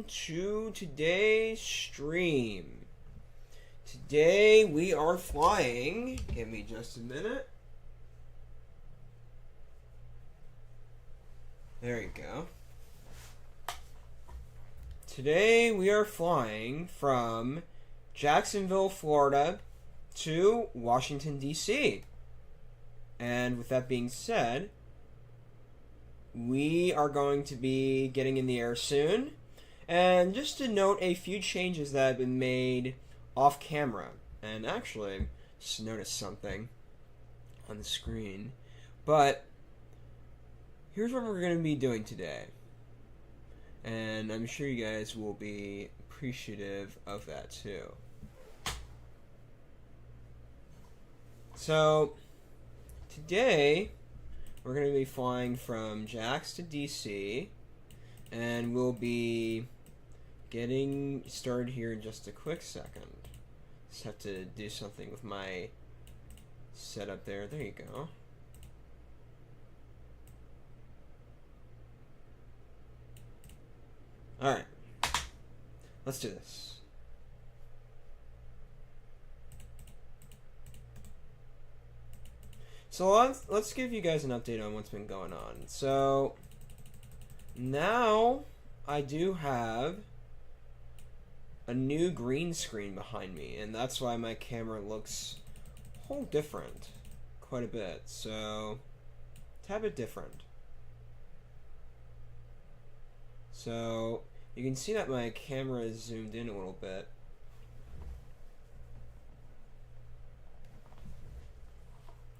to today's stream. Today we are flying. Give me just a minute. There you go. Today we are flying from Jacksonville, Florida to Washington, D.C. And with that being said, we are going to be getting in the air soon. And just to note a few changes that have been made off camera. And actually, just noticed something on the screen. But here's what we're going to be doing today. And I'm sure you guys will be appreciative of that too. So, today we're going to be flying from JAX to DC, and we'll be getting started here in just a quick second. Just have to do something with my setup there. There you go. Alright, let's do this. So let's give you guys an update on what's been going on. So now I do have a new green screen behind me, and that's why my camera looks a whole different, quite a bit. So a tad bit different. So you can see that my camera is zoomed in a little bit.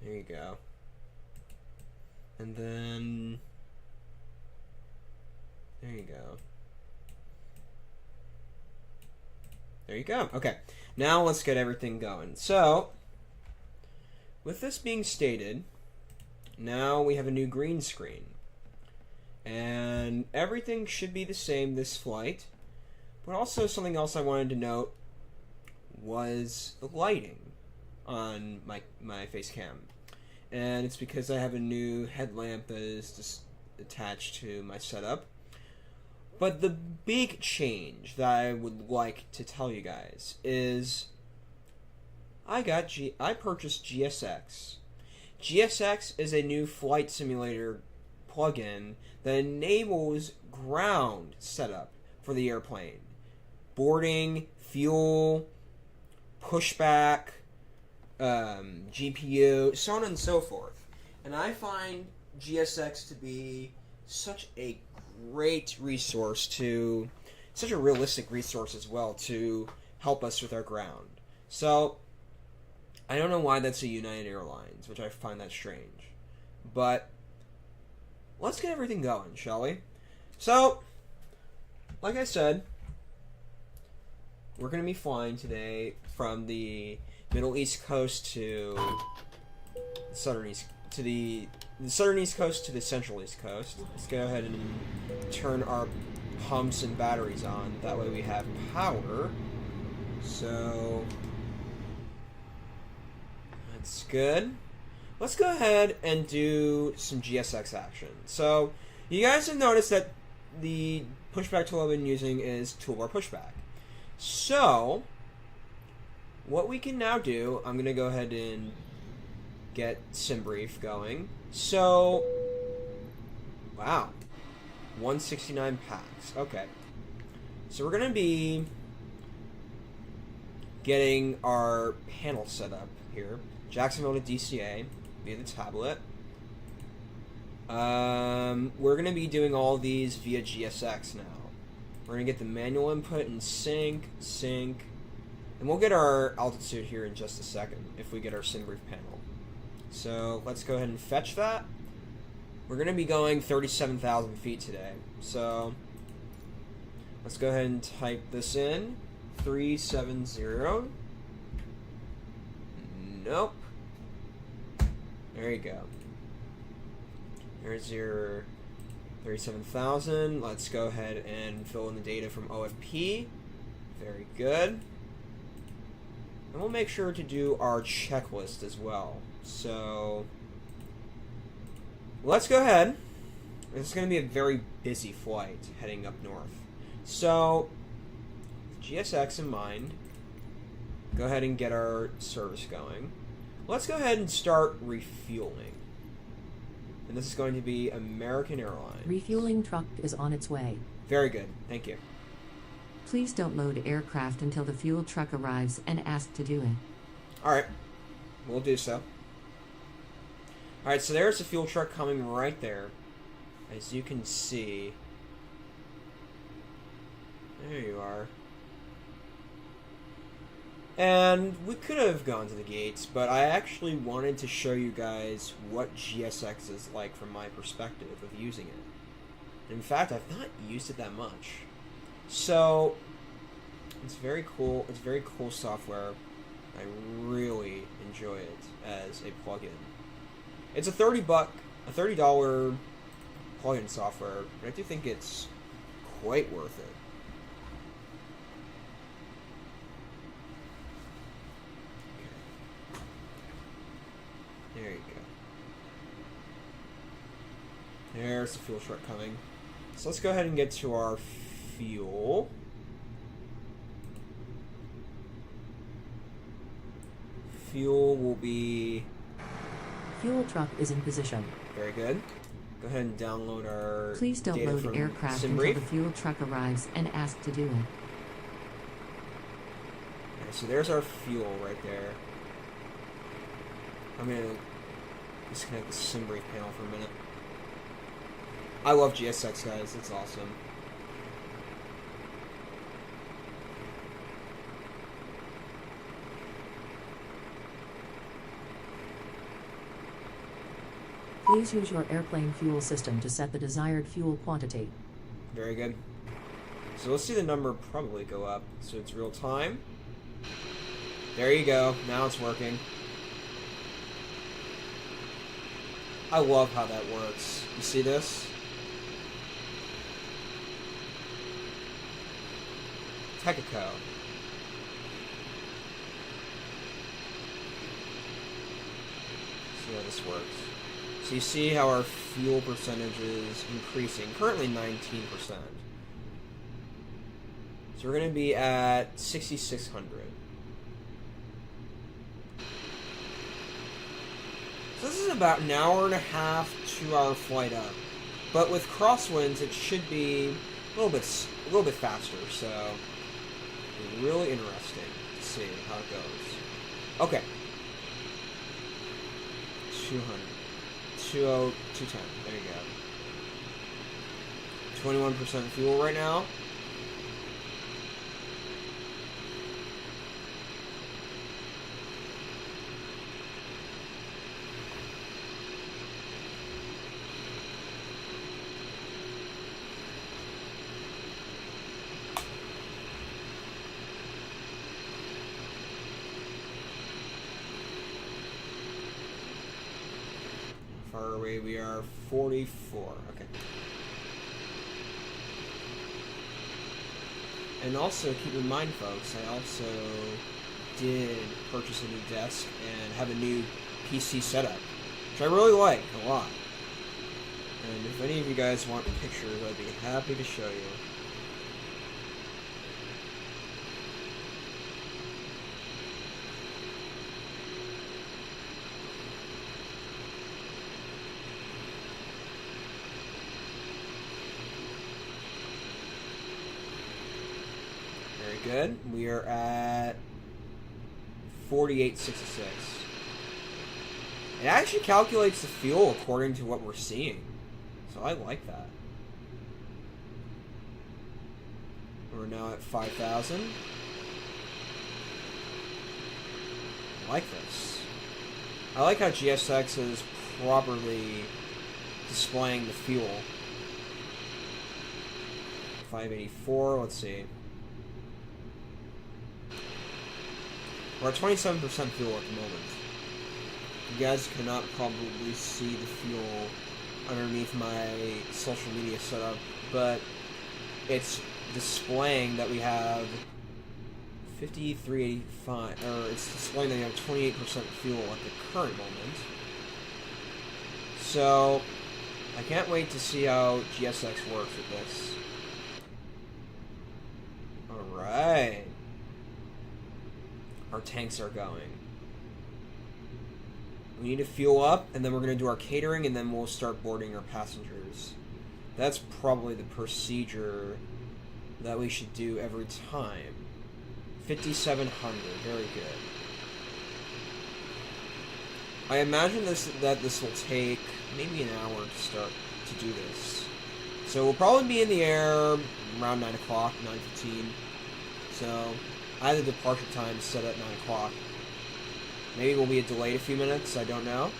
There you go. And then there you go. There you go. Okay. Now let's get everything going. So, with this being stated, now we have a new green screen. And everything should be the same this flight. But also something else I wanted to note was the lighting on my face cam. And it's because I have a new headlamp that is just attached to my setup. But the big change that I would like to tell you guys is I purchased GSX. GSX is a new flight simulator plugin that enables ground setup for the airplane. Boarding, fuel, pushback, GPU, so on and so forth. And I find GSX to be such a great resource such a realistic resource as well to help us with our ground. So, I don't know why that's a United Airlines, which I find that strange. But, let's get everything going, shall we? So, like I said, we're going to be flying today from the Middle East Coast to the Southern East Coast to the Central East Coast. Let's go ahead and turn our pumps and batteries on. That way we have power. So that's good. Let's go ahead and do some GSX action. So you guys have noticed that the pushback tool I've been using is toolbar pushback. So what we can now do, I'm going to go ahead and get SimBrief going. So, wow, 169 packs. Okay, so we're going to be getting our panel set up here. Jacksonville to DCA via the tablet. We're going to be doing all these via GSX now. We're going to get the manual input and sync. And we'll get our altitude here in just a second if we get our SimBrief panel. So let's go ahead and fetch that. We're going to be going 37,000 feet today. So let's go ahead and type this in. 370. Nope. There you go. There's your 37,000. Let's go ahead and fill in the data from OFP. Very good. And we'll make sure to do our checklist as well. So let's go ahead. This is going to be a very busy flight heading up north. So, with GSX in mind, go ahead and get our service going. Let's go ahead and start refueling. And this is going to be American Airlines. Refueling truck is on its way. Very good. Thank you. Please don't load aircraft until the fuel truck arrives and ask to do it. Alright. We'll do so. Alright, so there's the fuel truck coming right there. As you can see. There you are. And we could have gone to the gates, but I actually wanted to show you guys what GSX is like from my perspective of using it. In fact, I've not used it that much. So, it's very cool. It's very cool software. I really enjoy it as a plugin. It's a $30 plugin software, but I do think it's quite worth it. Okay. There you go. There's the fuel truck coming. So let's go ahead and get to our fuel. Fuel will be... Fuel truck is in position. Very good. Go ahead and download our Please don't data load from aircraft SimBrief. until the fuel truck arrives and ask to do it. Okay, so there's our fuel right there. I'm going to disconnect the SimBrief panel for a minute. I love GSX, guys. It's awesome. Please use your airplane fuel system to set the desired fuel quantity. Very good. So let's see the number probably go up. So it's real time. There you go. Now it's working. I love how that works. You see this? Techico. See how this works. So you see how our fuel percentage is increasing. Currently 19%. So we're going to be at 6,600. So this is about an hour and a half, 2-hour flight up. But with crosswinds, it should be a little bit faster. So really interesting to see how it goes. Okay. 200. 210. There you go. 21% fuel right now. Far away we are 44. Okay. And also keep in mind, folks, I also did purchase a new desk and have a new PC setup, which I really like a lot. And if any of you guys want pictures, I'd be happy to show you. Good. We are at 48.66. It actually calculates the fuel according to what we're seeing. So I like that. We're now at 5,000. I like this. I like how GSX is properly displaying the fuel. 584, let's see. We're at 27% fuel at the moment. You guys cannot probably see the fuel underneath my social media setup, but it's displaying that we have 5385, or it's displaying that we have 28% fuel at the current moment. So, I can't wait to see how GSX works with this. Alright. Our tanks are going. We need to fuel up, and then we're going to do our catering, and then we'll start boarding our passengers. That's probably the procedure that we should do every time. 5,700. Very good. I imagine that this will take maybe an hour to start to do this. So we'll probably be in the air around 9 o'clock, 9:15. So I have the departure time set at 9 o'clock. Maybe we'll be delayed a few minutes, I don't know.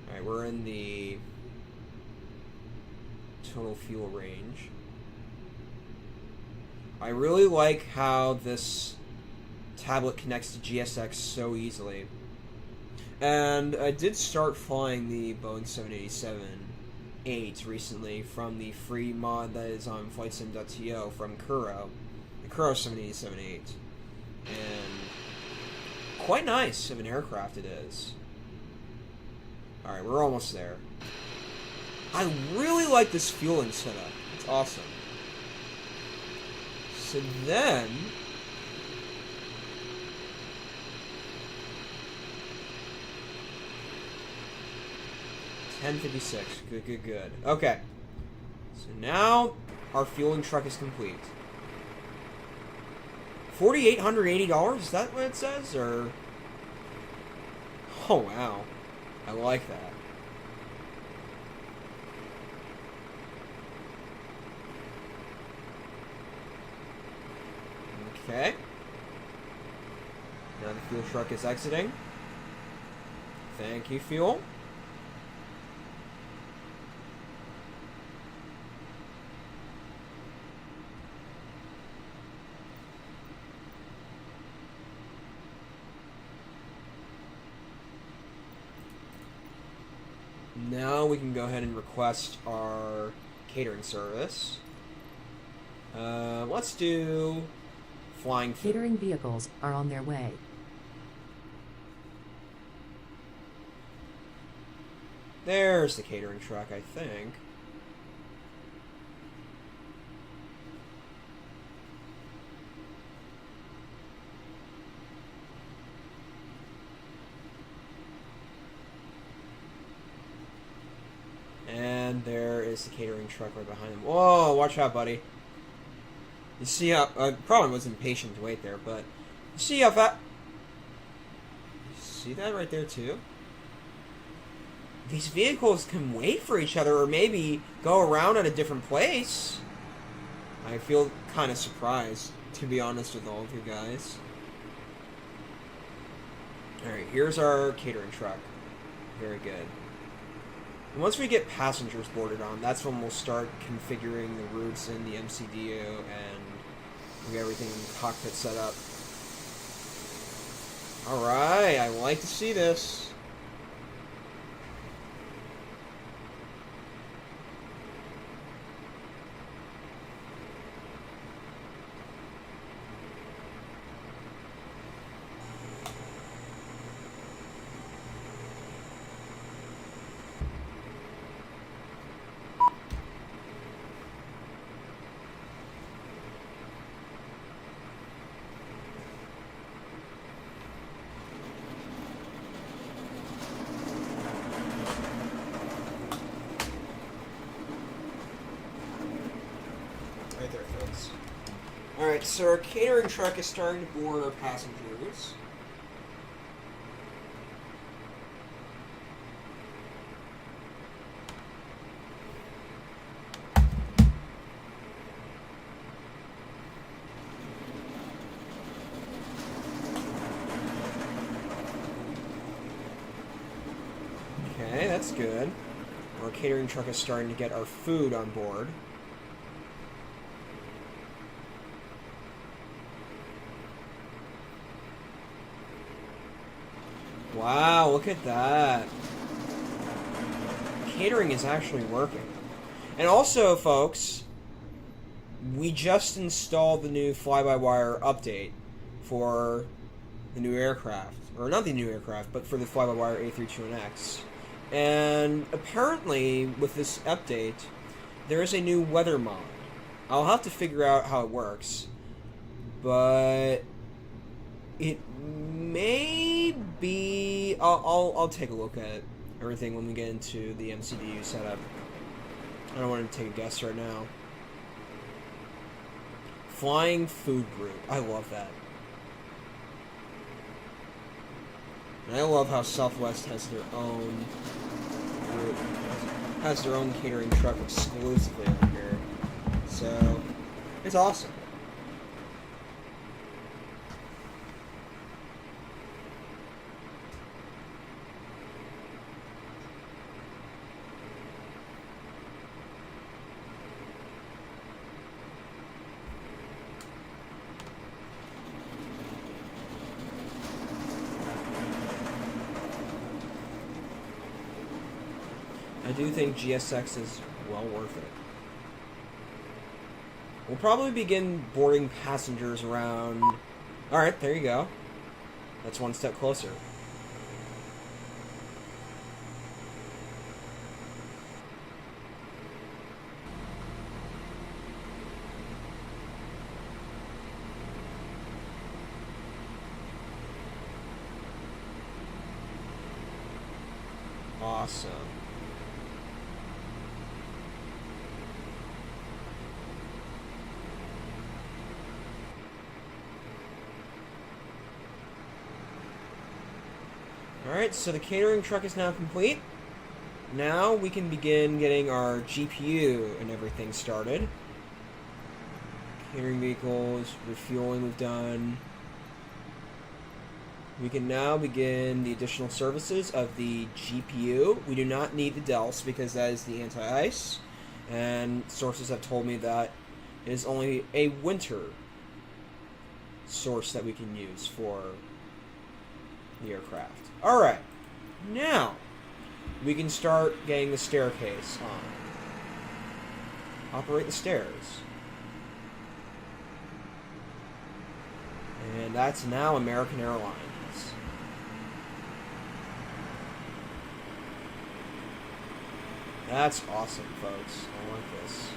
Alright, we're in the total fuel range. I really like how this tablet connects to GSX so easily. And I did start flying the Boeing 787-8 recently from the free mod that is on flightsim.to from Kuro. The Kuro 787-8. And quite nice of an aircraft it is. Alright, we're almost there. I really like this fueling setup. It's awesome. So then... 10:56. Good. Okay. So now our fueling truck is complete. $4,880? Is that what it says? Or... Oh, wow. I like that. Okay. Now the fuel truck is exiting. Thank you, fuel. Now we can go ahead and request our catering service. Let's do flying food. Catering vehicles are on their way. There's the catering truck, I think. And there is the catering truck right behind him. Whoa, watch out, buddy. You see how... I probably was impatient to wait there, but... You see how fast... See that right there, too? These vehicles can wait for each other, or maybe go around at a different place. I feel kind of surprised, to be honest with all of you guys. Alright, here's our catering truck. Very good. And once we get passengers boarded on, that's when we'll start configuring the routes in the MCDU and get everything in the cockpit set up. Alright, I like to see this. Right there, folks. Alright, so our catering truck is starting to board our passengers. Okay, that's good. Our catering truck is starting to get our food on board. Wow, look at that. Catering is actually working. And also, folks, we just installed the new FlyByWire update for the new aircraft. Or not the new aircraft, but for the FlyByWire A32NX. And apparently, with this update, there is a new weather mod. I'll have to figure out how it works, but it may be. I'll take a look at everything when we get into the MCDU setup. I don't want to take a guess right now. Flying food group. I love that. And I love how Southwest has their own group, has their own catering truck exclusively over here. So, it's awesome. I do think GSX is well worth it. We'll probably begin boarding passengers around... Alright, there you go. That's one step closer. Awesome. Alright, so the catering truck is now complete. Now we can begin getting our GPU and everything started. Catering vehicles, refueling we've done. We can now begin the additional services of the GPU. We do not need the DELS because that is the anti-ice. And sources have told me that it is only a winter source that we can use for the aircraft. Alright, now we can start getting the staircase on. Operate the stairs. And that's now American Airlines. That's awesome, folks. I like this.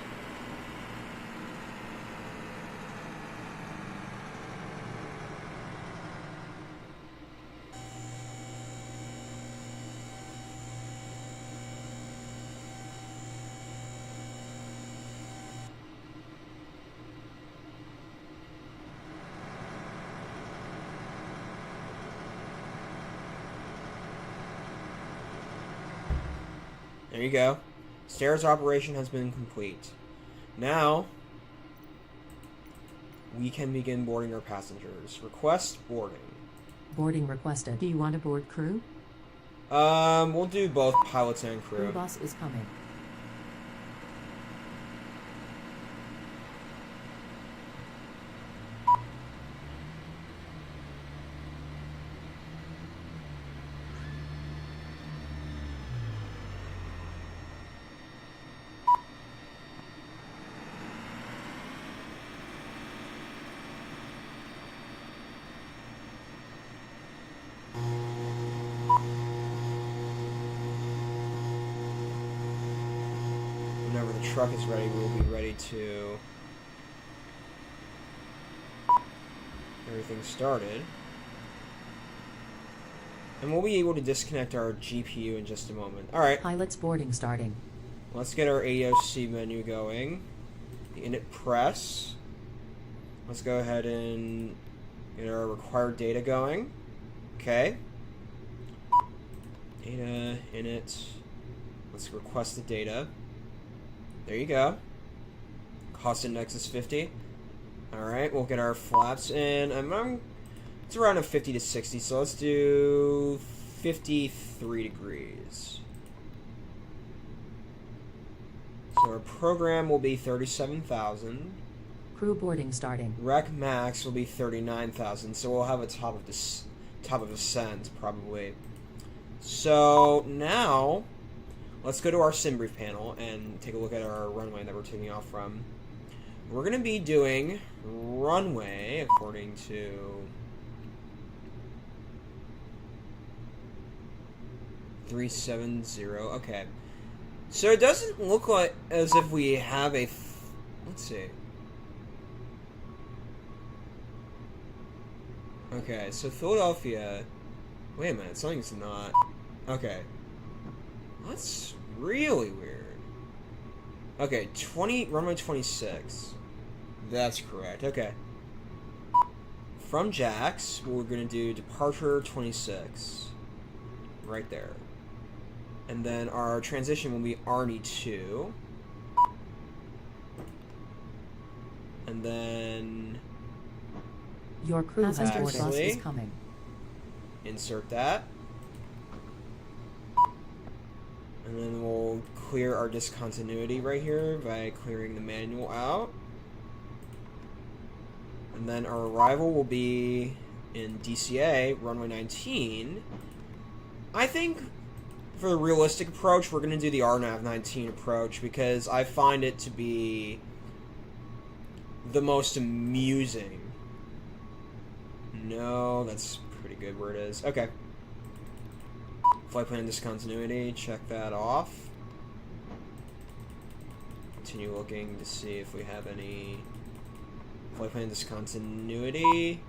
There you go. Stairs operation has been complete. Now, we can begin boarding our passengers. Request boarding. Boarding requested. Do you want a board crew? We'll do both pilots and crew. Crew boss is coming. Whenever the truck is ready, we'll be ready to get everything started. And we'll be able to disconnect our GPU in just a moment. Alright, Pilot's boarding starting. let's get our AOC menu going. The init press. Let's go ahead and get our required data going. Okay. Data, init. Let's request the data. There you go. Cost index is 50. Alright, we'll get our flaps in. It's around a 50 to 60, so let's do 53 degrees. So our program will be 37,000. Crew boarding starting. Rec max will be 39,000, so we'll have a top of ascent probably. So now let's go to our sim brief panel and take a look at our runway that we're taking off from. We're going to be doing runway according to 370. Okay. So it doesn't look like as if we have a... let's see. Okay, so Philadelphia... Wait a minute, something's not... Okay. That's really weird. Okay, runway 26. That's correct, okay. From JAX, we're going to do departure 26. Right there. And then our transition will be Arnie 2. And then... Your crew passenger bus is coming. Insert that. And then we'll clear our discontinuity right here by clearing the manual out. And then our arrival will be in DCA, runway 19. I think for the realistic approach, we're going to do the RNAV 19 approach because I find it to be the most amusing. No, that's pretty good where it is. Okay. Flight plan discontinuity, check that off. Continue looking to see if we have any flight plan discontinuity.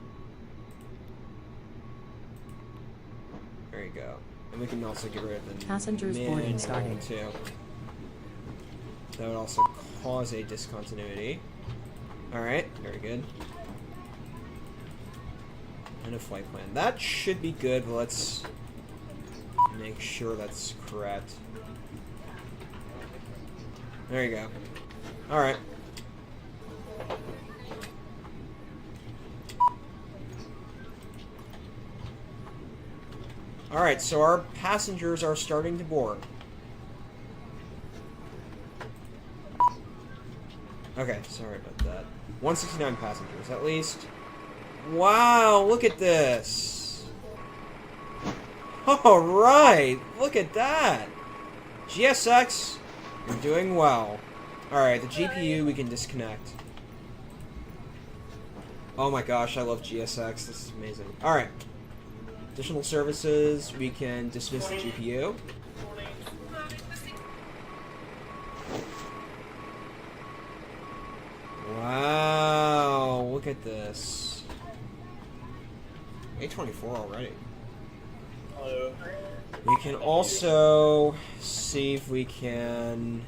There you go. And we can also get rid of the passengers boarding starting too. That would also cause a discontinuity. Alright, very good. And a flight plan. That should be good, but let's make sure that's correct. There you go. Alright. Alright, so our passengers are starting to board. Okay, sorry about that. 169 passengers, at least. Wow, look at this. Alright, look at that. GSX, you're doing well. Alright, the GPU we can disconnect. Oh my gosh, I love GSX. This is amazing. Alright. Additional services, we can dismiss the GPU. Wow, look at this. A24 already. Hello. We can also see if we can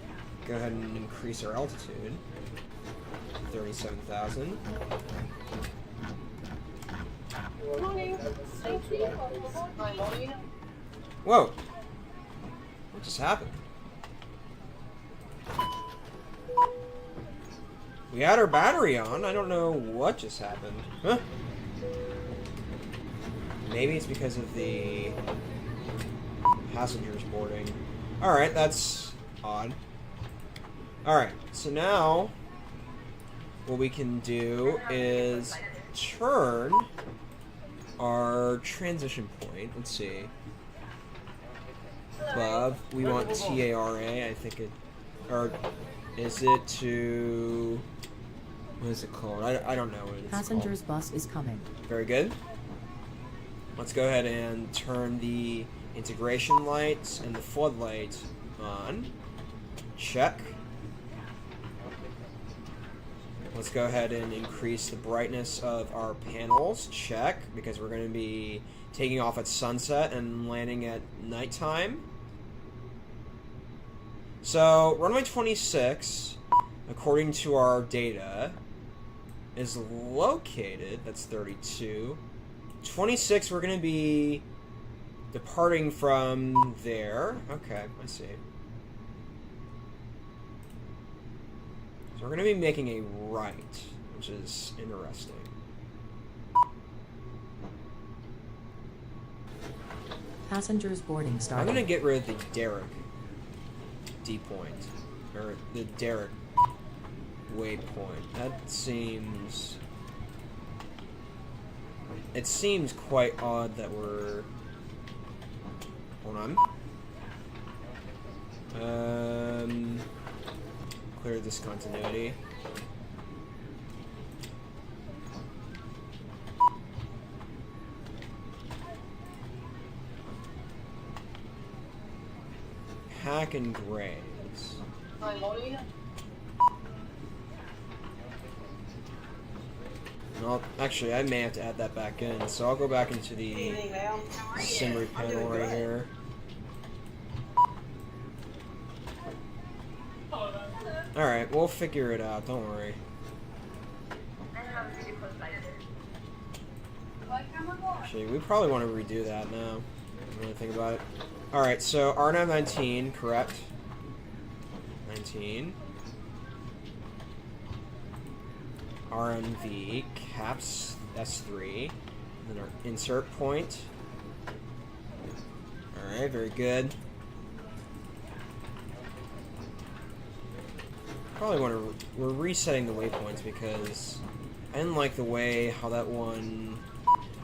go ahead and increase our altitude. 37,000. Whoa! What just happened? We had our battery on. I don't know what just happened. Huh? Maybe it's because of the passengers boarding. Alright, that's odd. Alright, so now what we can do is turn our transition point. Let's see. Above, we want TARA, I think it... Or is it to... What is it called? I don't know what it's Passengers called. bus is coming. Very good. Let's go ahead and turn the integration lights and the floodlight on. Check. Let's go ahead and increase the brightness of our panels. Check, because we're going to be taking off at sunset and landing at nighttime. So, runway 26, according to our data, is located, that's 32. 26, we're going to be departing from there. Okay, I see. So we're going to be making a right, which is interesting. Passengers boarding starting. I'm going to get rid of the Derrick D point, or the Derrick waypoint. That seems... It seems quite odd that we're... Hold on. Clear discontinuity. black and grays. Well, actually, I may have to add that back in, so I'll go back into the summary panel right here. Alright, we'll figure it out, don't worry. Actually, we probably want to redo that now. I'm really think about it. Alright, so R919, correct. 19. RMV, caps S3. And then our insert point. Alright, very good. Probably want to... We're resetting the waypoints because I didn't like the way how that one...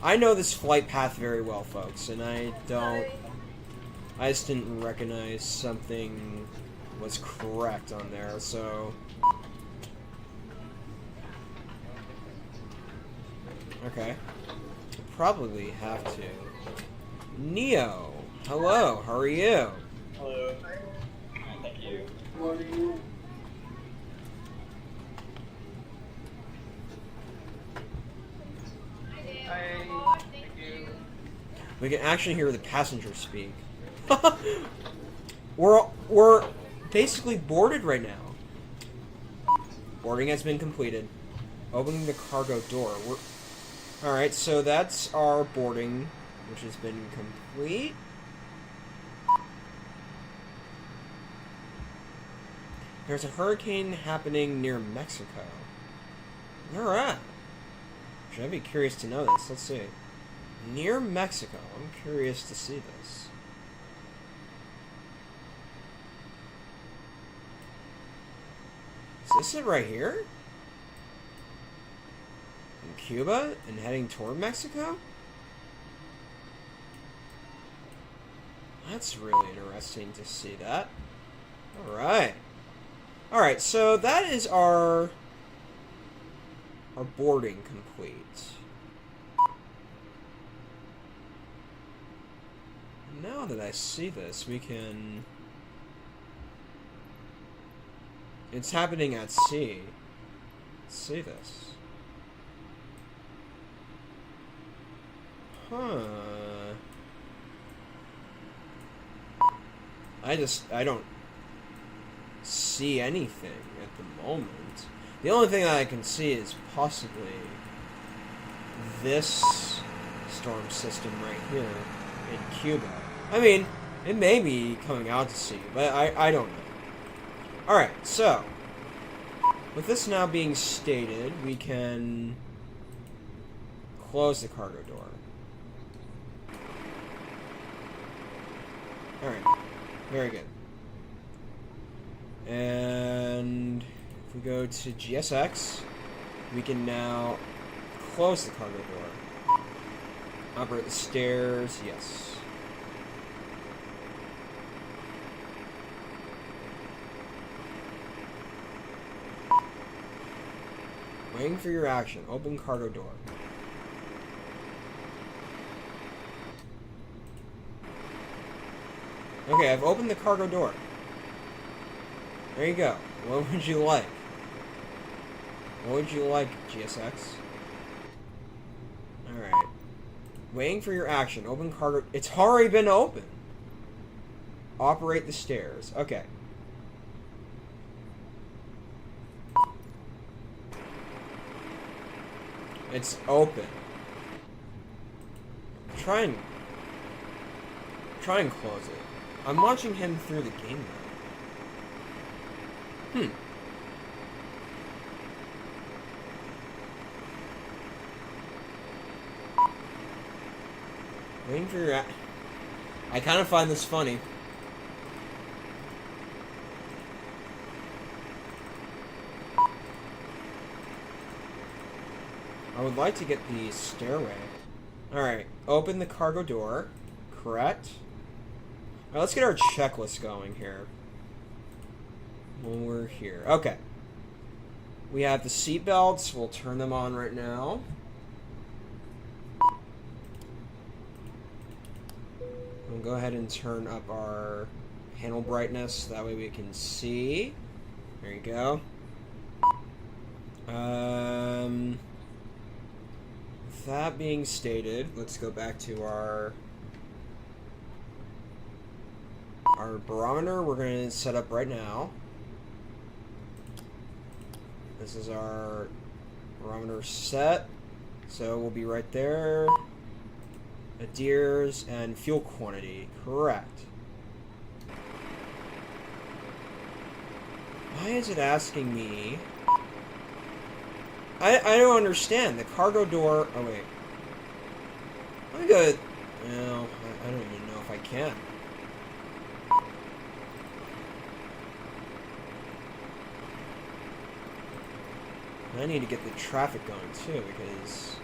I know this flight path very well, folks, and I just didn't recognize something was correct on there, so... Okay. Probably have to. Neo! Hello, how are you? Hello. Thank you. Hi. Thank you. We can actually hear the passenger speak. We're basically boarded right now. Boarding has been completed. Opening the cargo door. Alright, so that's our boarding, which has been complete. There's a hurricane happening near Mexico. Alright. I'd be curious to know this. Let's see. Near Mexico. I'm curious to see this. Is this it right here? In Cuba and heading toward Mexico? That's really interesting to see that. Alright. Alright, so that is our boarding complete. Now that I see this, we can... It's happening at sea. Let's see this. Huh. I don't see anything at the moment. The only thing that I can see is possibly this storm system right here in Cuba. I mean, it may be coming out to sea, but I don't know. Alright, so, with this now being stated, we can close the cargo door. Alright, very good. And if we go to GSX, we can now close the cargo door. Operate the stairs, yes. Waiting for your action. Open cargo door. Okay, I've opened the cargo door. There you go. What would you like? What would you like, GSX? Alright. Waiting for your action. Open cargo... It's already been opened. Operate the stairs. Okay. It's open. Try and close it. I'm watching him through the game mode. Waiting for your... I kind of find this funny. I would like to get the stairway. Alright, open the cargo door. Correct. Alright, let's get our checklist going here. When we're here. Okay. We have the seat belts. We'll turn them on right now. We'll go ahead and turn up our Panel brightness, that way we can see. There you go. With that being stated, let's go back to our barometer. We're going to set up right now. This is our barometer set, so we'll be right there. Adheres and fuel quantity, correct. Why is it asking me? I don't understand. The cargo door... Oh, wait. Let me go... No, I don't even know if I can. I need to get the traffic going, too, because...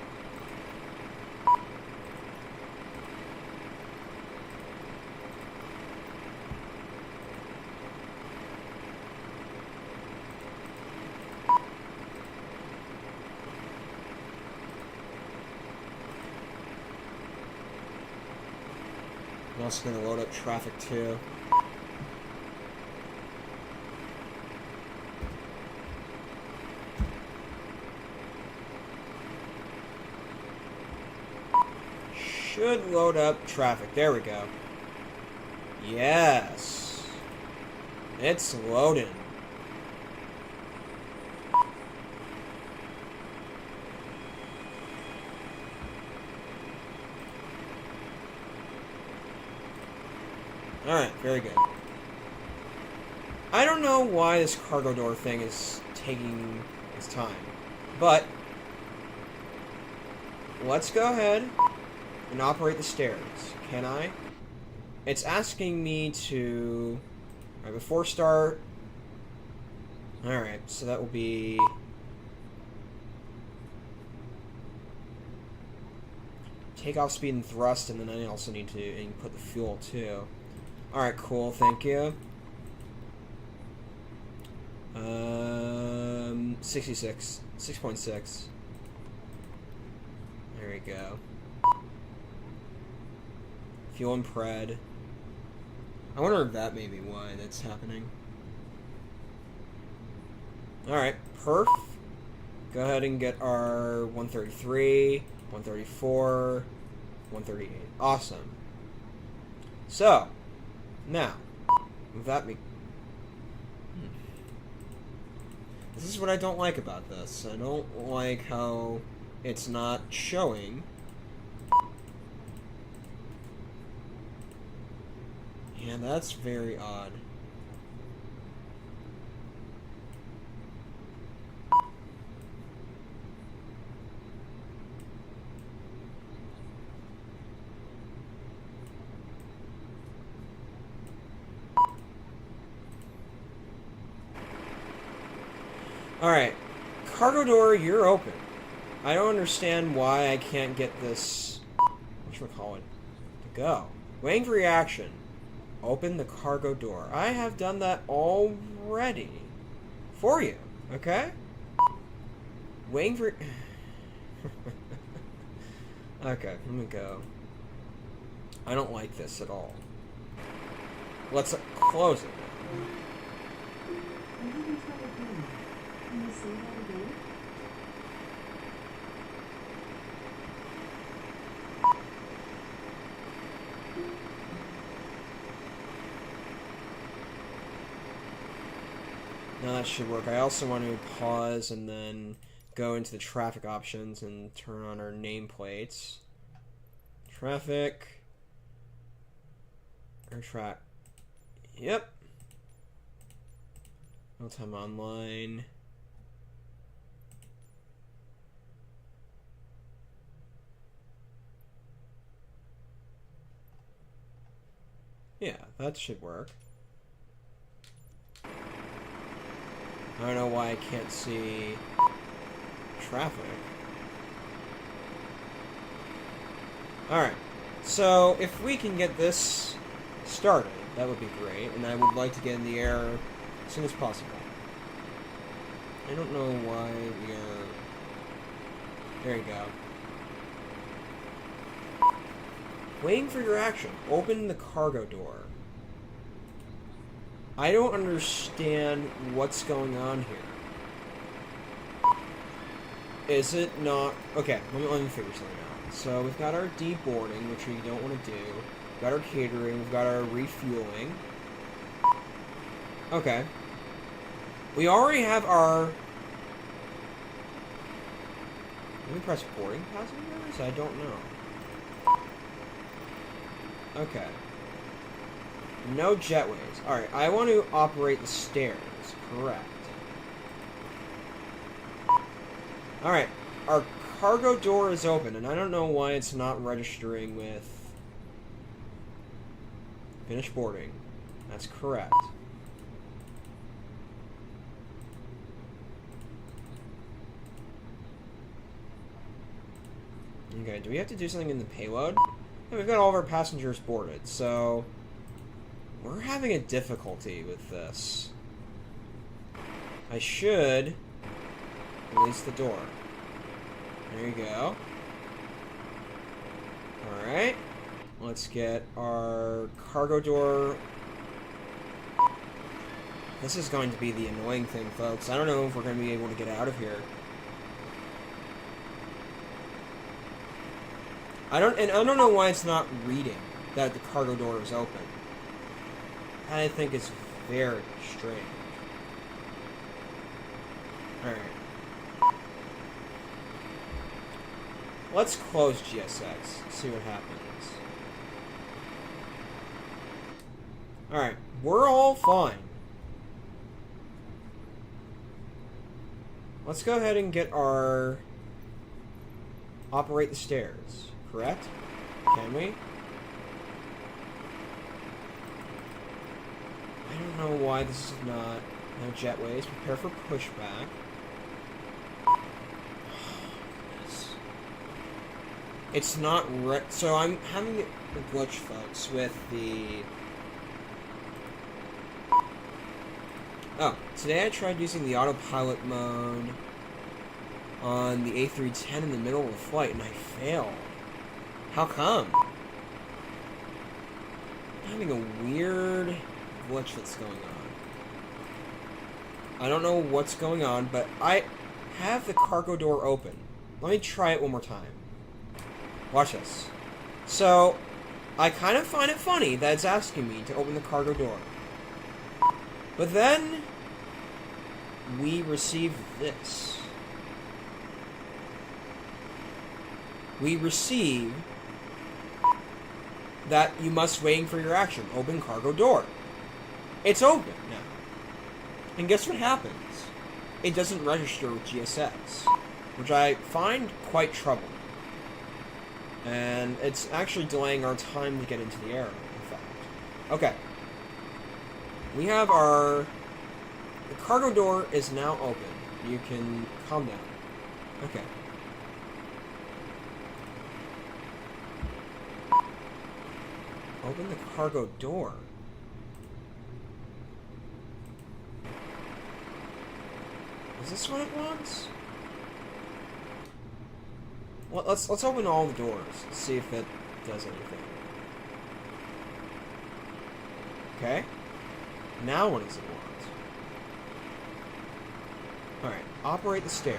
I'm also going to load up traffic, too. Should load up traffic. There we go. Yes. It's loading. Alright, very good. I don't know why this cargo door thing is taking its time, but let's go ahead and operate the stairs. Can I? It's asking me to... Alright, before start... Alright, so that will be... Takeoff speed and thrust, and then I also need to input the fuel, too. Alright, cool, thank you. 66. 6.6. There we go. Fuel and pred. I wonder if that may be why that's happening. Alright, perf. Go ahead and get our 133, 134, 138. Awesome. So, now, with that this is what I don't like about this. I don't like how it's not showing. Yeah, that's very odd. Alright, cargo door, you're open. I don't understand why I can't get this, whatchamacallit, to go. Waiting for reaction. Open the cargo door. I have done that already. For you, okay? Waiting for... Okay, let me go. I don't like this at all. Let's close it. Can you say that again? Now that should work. I also want to pause and then go into the traffic options and turn on our nameplates. Traffic. Air track. Yep. No time online. Yeah, that should work. I don't know why I can't see traffic. Alright, so if we can get this started, that would be great, and I would like to get in the air as soon as possible. I don't know why we are... There you go. Waiting for your action. Open the cargo door. I don't understand what's going on here. Is it not... Okay, let me figure something out. So we've got our deboarding, which we don't want to do. We've got our catering. We've got our refueling. Okay. We already have our... Let me press boarding passengers? I don't know. Okay. No jetways. Alright, I want to operate the stairs. Correct. Alright, our cargo door is open, and I don't know why it's not registering with... Finish boarding. That's correct. Okay, do we have to do something in the payload? Yeah, we've got all of our passengers boarded, so... We're having a difficulty with this. I should release the door. There you go. Alright. Let's get our cargo door... This is going to be the annoying thing, folks. I don't know if we're going to be able to get out of here. I don't know why it's not reading that the cargo door is open. I think it's very strange. Alright. Let's close GSX, see what happens. Alright, we're all fine. Let's go ahead and get our... Operate the stairs, correct? Can we? I don't know why this is not... No jetways. Prepare for pushback. It's not so I'm having a glitch, folks, with the... Oh, today I tried using the autopilot mode on the A310 in the middle of the flight, and I failed. How come? I'm having a weird glitch that's going on. I don't know what's going on, but I have the cargo door open. Let me try it one more time. Watch this. So, I kind of find it funny that it's asking me to open the cargo door. But then, we receive this. We receive that you must waiting for your action. Open cargo door. It's open now. And guess what happens? It doesn't register with GSX, which I find quite troubling. And it's actually delaying our time to get into the air, in fact. Okay. We have our... The cargo door is now open. You can calm down. Okay. Open the cargo door. Is this what it wants? Well, let's open all the doors. See if it does anything. Okay. Now what does it want? Alright, operate the stairs.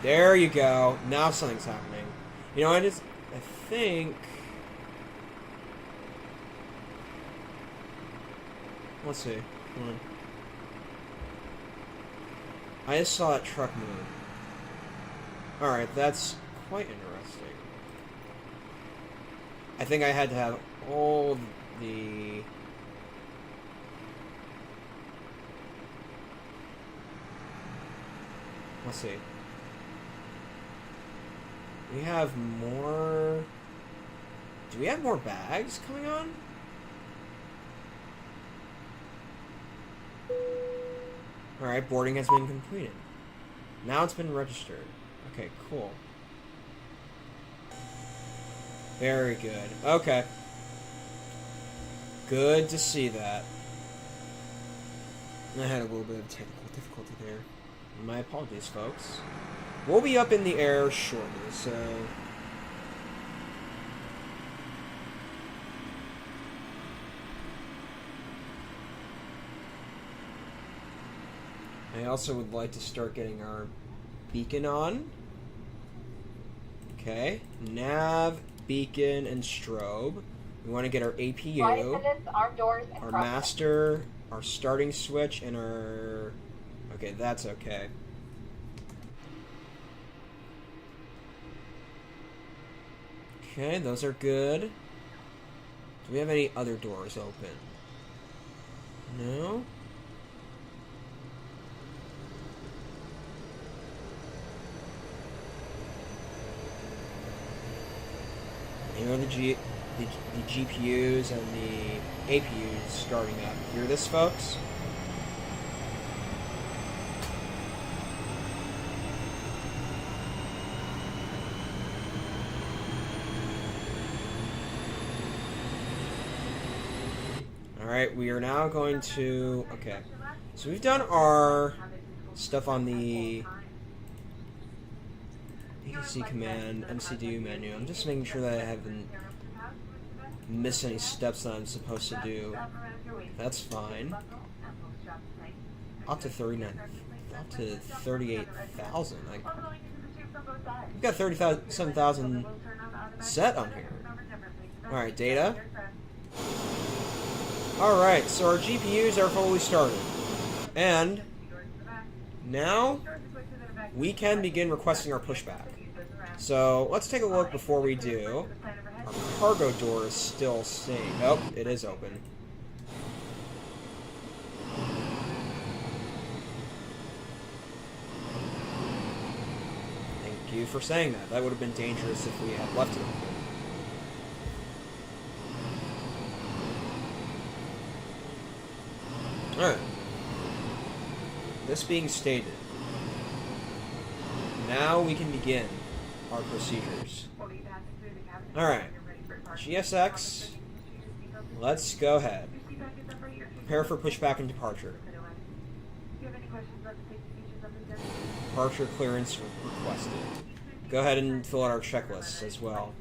There you go. Now something's happening. You know, I think... Let's see. Hold on. I just saw that truck move. Alright, that's quite interesting. I think I had to have all the... Let's see. We have more... Do we have more bags coming on? Alright, boarding has been completed. Now it's been registered. Okay, cool. Very good. Okay. Good to see that. I had a little bit of technical difficulty there. My apologies, folks. We'll be up in the air shortly, so... I also would like to start getting our beacon on. Okay, nav, beacon, and strobe. We want to get our APU, our master, our starting switch, and our... Okay, that's okay. Okay, those are good. Do we have any other doors open? No? You know, the GPUs and the APUs starting up. Hear this, folks? Alright, we are now going to... Okay. So we've done our stuff on the KDCA command, MCDU menu. I'm just making sure that I haven't missed any steps that I'm supposed to do. That's fine. Up to 38,000. We've got 37,000 set on here. Alright, data. Alright, so our GPUs are fully started. And now we can begin requesting our pushback. So let's take a look before we do. Our cargo door is still staying. Oh, it is open. Thank you for saying that. That would have been dangerous if we had left it open. Alright. This being stated, now we can begin our procedures. Alright. GSX, let's go ahead. Prepare for pushback and departure. Departure clearance requested. Go ahead and fill out our checklists as well.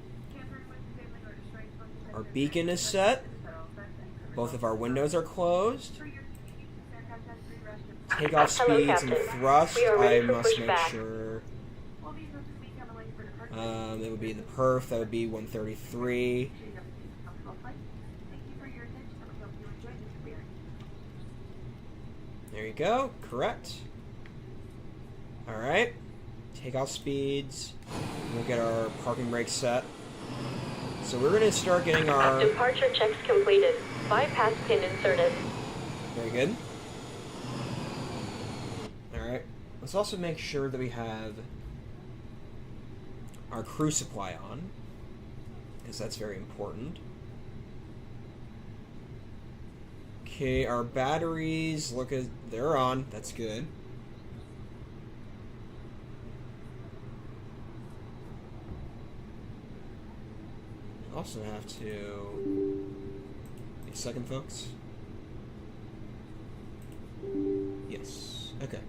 Our beacon is set. Both of our windows are closed. Takeoff speeds and thrust, I must make sure. It would be the perf, that would be 133. There you go, correct. Alright. Takeoff speeds. We'll get our parking brake set. So we're going to start getting our... Departure checks completed. Bypass pin inserted. Very good. Alright. Let's also make sure that we have our crew supply on, because that's very important. Okay, our batteries, look at... They're on. That's good. Also have to... A second, folks. Yes. Okay.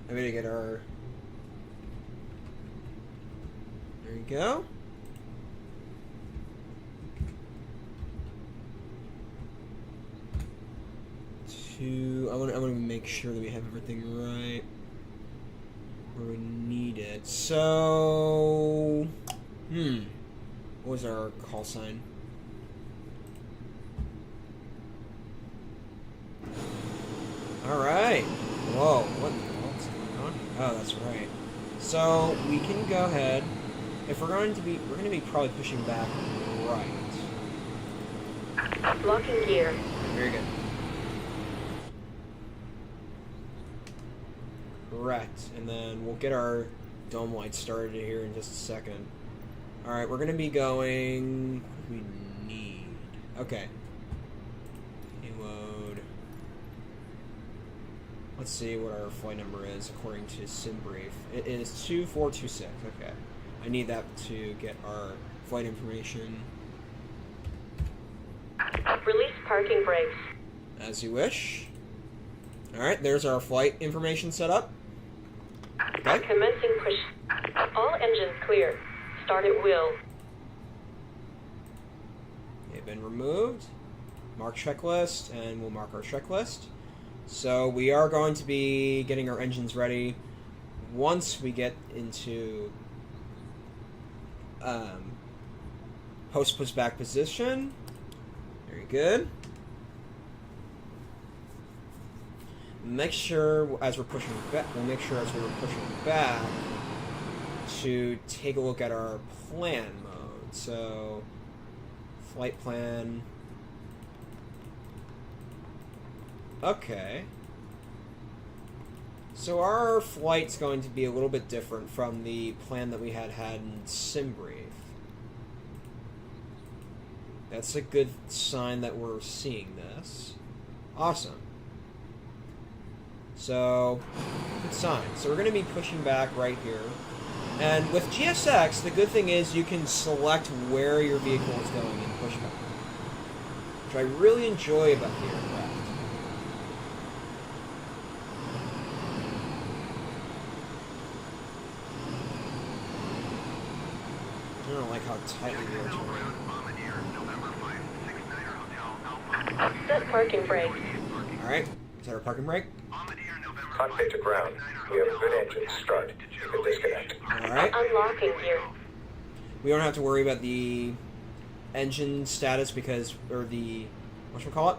I'm gonna get our... There you go. I want to make sure that we have everything right where we need it. So, what was our call sign? All right. Whoa, what the hell's going on? Oh, that's right. So we can go ahead. If we're going to be probably pushing back right. Locking gear. Very good. Correct. And then we'll get our dome light started here in just a second. Alright, we're going to be going... What do we need? Okay. Payload. Let's see what our flight number is according to SimBrief. It is 2426. Okay. I need that to get our flight information. Release parking brakes. As you wish. Alright, there's our flight information set up. Okay. Commencing push. All engines clear. Start at will. been removed. Mark checklist, and we'll mark our checklist. So we are going to be getting our engines ready once we get into post pushback position. Very good. Make sure as we're pushing back, to take a look at our plan mode. So, flight plan. Okay. So our flight's going to be a little bit different from the plan that we had in SimBrief. That's a good sign that we're seeing this. Awesome. So, good sign. So we're going to be pushing back right here. And with GSX, the good thing is you can select where your vehicle is going in pushback, which I really enjoy about the aircraft. I don't like how tightly they are turning. Set parking brakes. Alright, is that our parking brake? Cockpit to ground. We have a good engine start. You can disconnect. Alright. Unlocking gear. We don't have to worry about the engine status because, or the, whatchamacallit?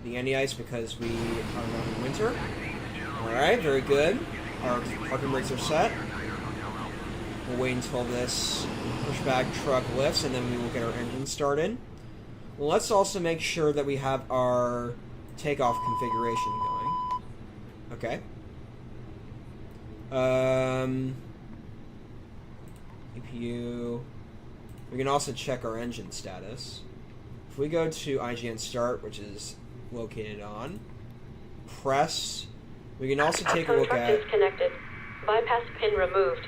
The anti-ice because we are not in winter. Alright, very good. Our parking brakes are set. We'll wait until this pushback truck lifts and then we will get our engine started. Let's also make sure that we have our takeoff configuration going. Okay. EPU. We can also check our engine status. If we go to IGN Start, which is located on, press, we can also take a look at... Disconnected. Bypass pin removed.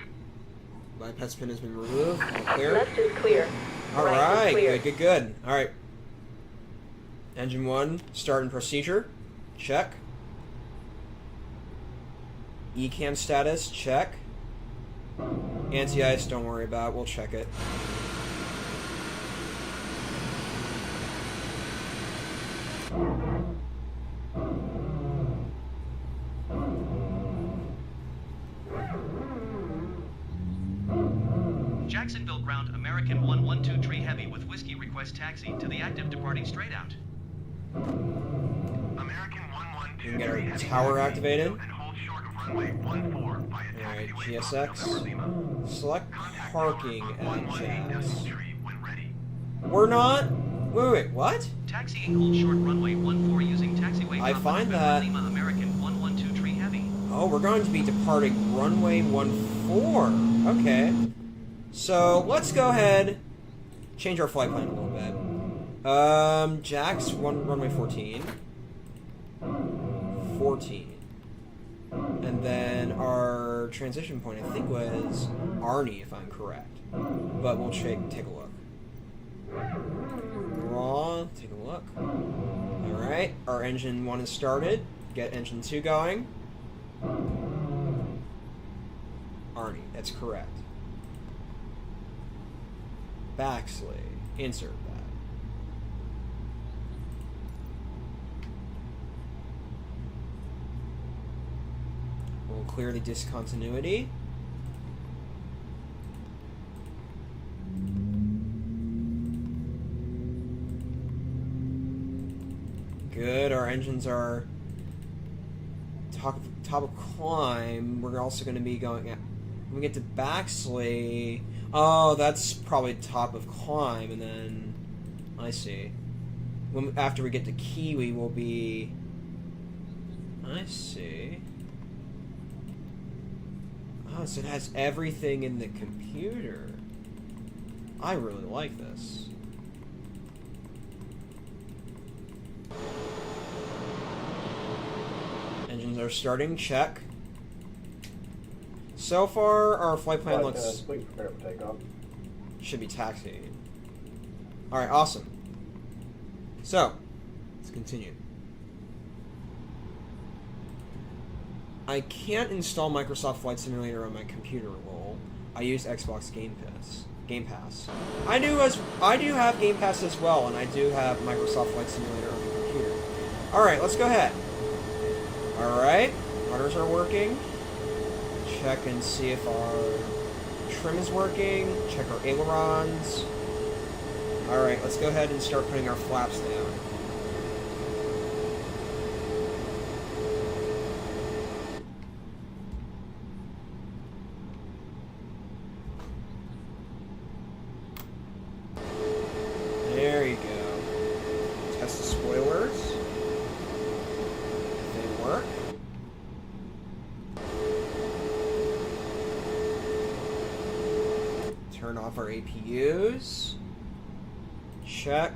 Bypass pin has been removed. All clear. Left is clear. Alright, Right is clear. good. Alright. Engine 1, start and procedure. Check. ECAM status, check. Anti-ice, don't worry about it, we'll check it. Jacksonville ground American 112 Tree Heavy with whiskey request taxi to the active departing straight out. American 112. We can get our tower activated. And hold short of runway 14 by a Alright, taxiway GSX. Select parking at Jazz. when ready. We're not... Wait, what? Taxiing hold short runway 14 using taxiway. I find that... Lima American 112 Tree Heavy. Oh, we're going to be departing runway 14. Okay. So, let's go ahead, change our flight plan a little bit. Jax, runway 14. 14. And then our transition point, I think, was Arnie, if I'm correct. But we'll take a look. Take a look. Alright, our engine 1 is started. Get engine 2 going. Arnie, that's correct. Baxley, insert that. We'll clear the discontinuity. Good, our engines are top of climb. We're also going to be going at, when we get to Baxley. Oh, that's probably top of climb, and then I see. After we get to Kiwi, we'll be. I see. Oh, so it has everything in the computer. I really like this. Engines are starting. Check. So far, our flight plan looks... Please prepare for takeoff. Should be taxiing. Alright, awesome. So, let's continue. I can't install Microsoft Flight Simulator on my computer, lol. I use Xbox Game Game Pass. I do have Game Pass as well, and I do have Microsoft Flight Simulator on the computer. Alright, let's go ahead. Alright, rudders are working. Check and see if our trim is working. Check our ailerons. Alright, let's go ahead and start putting our flaps down. There you go. Test the spoilers. They work. Turn off our APUs. Check.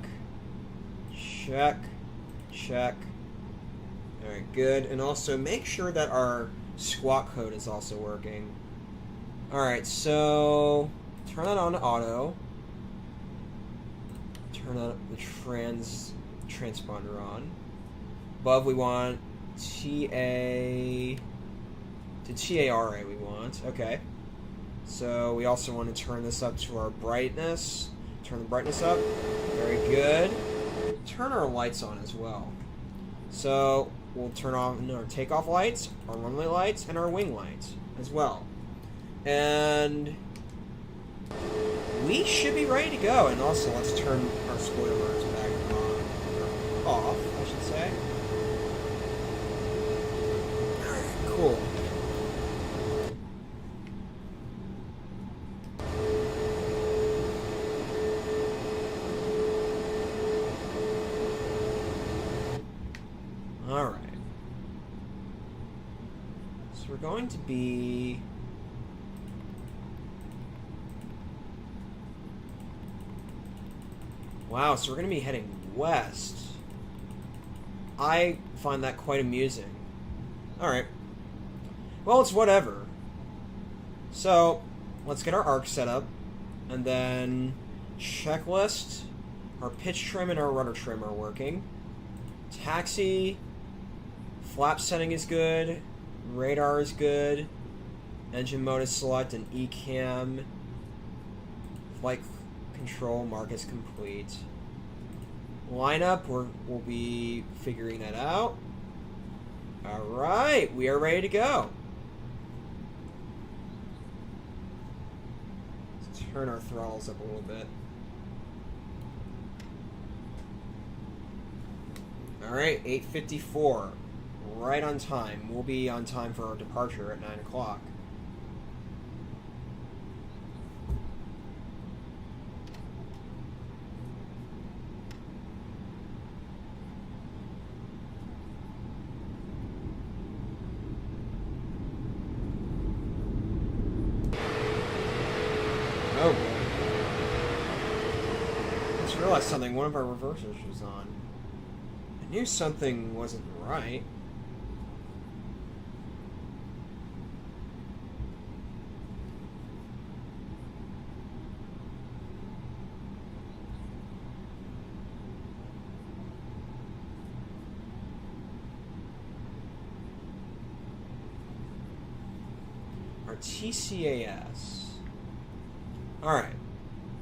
Check. Check. Alright, good. And also make sure that our squawk code is also working. Alright, so turn that on to auto. Turn on the transponder on. Above we want TA to TARA we want. Okay. So we also want to turn this up to our brightness. Turn the brightness up. Very good. Turn our lights on as well. So we'll turn on our takeoff lights, our runway lights, and our wing lights as well. And we should be ready to go. And also, let's turn our spoilers back on, or off, I should say. Alright, cool. Alright. So we're going to be... Wow, so we're going to be heading west. I find that quite amusing. Alright. Well, it's whatever. So, let's get our arc set up. And then, checklist. Our pitch trim and our rudder trim are working. Taxi. Flap setting is good. Radar is good. Engine mode is select and ECAM. Flight control mark is complete. Lineup, we'll be figuring that out. Alright, we are ready to go. Let's turn our throttles up a little bit. Alright, 8:54. Right on time. We'll be on time for our departure at 9 o'clock. Oh boy. I just realized something. One of our reversers was on. I knew something wasn't right. Our TCAS. Alright.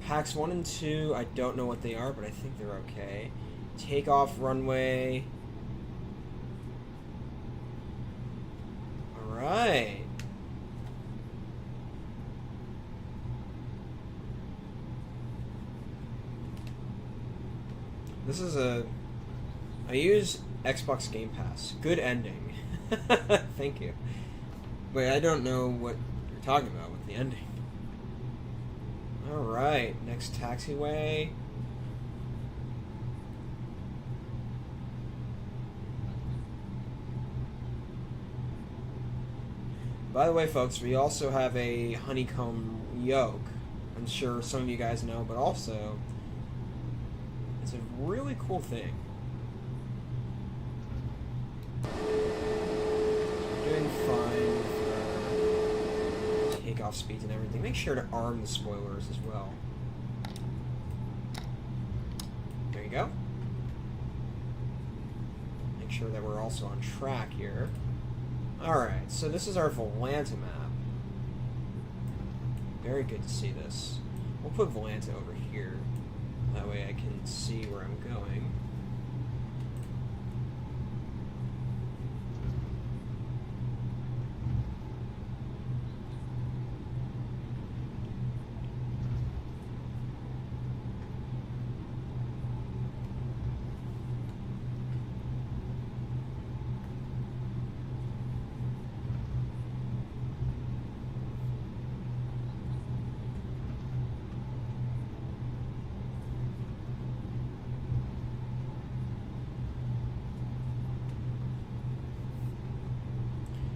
Packs 1 and 2, I don't know what they are, but I think they're okay. Takeoff runway. Alright. This is I use Xbox Game Pass. Good ending. Thank you. Wait, I don't know what you're talking about with the ending. Alright, next taxiway. By the way, folks, we also have a honeycomb yoke. I'm sure some of you guys know, but also, it's a really cool thing. We're doing fine with our takeoff speeds and everything. Make sure to arm the spoilers as well. There you go. Make sure that we're also on track here. Alright, so this is our Volanta map. Very good to see this. We'll put Volanta over here. That way I can see where I'm going.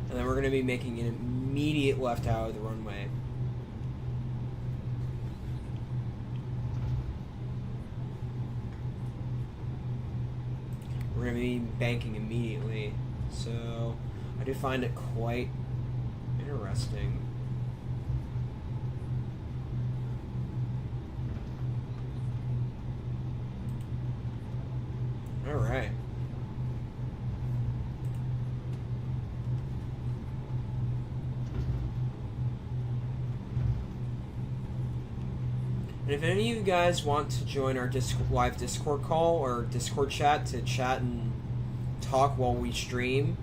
And then we're going to be making an immediate left out of the runway. We're going to be banking immediately. So I do find it quite interesting. All right. And if any of you guys want to join our live Discord call or Discord chat to chat and talk while we stream,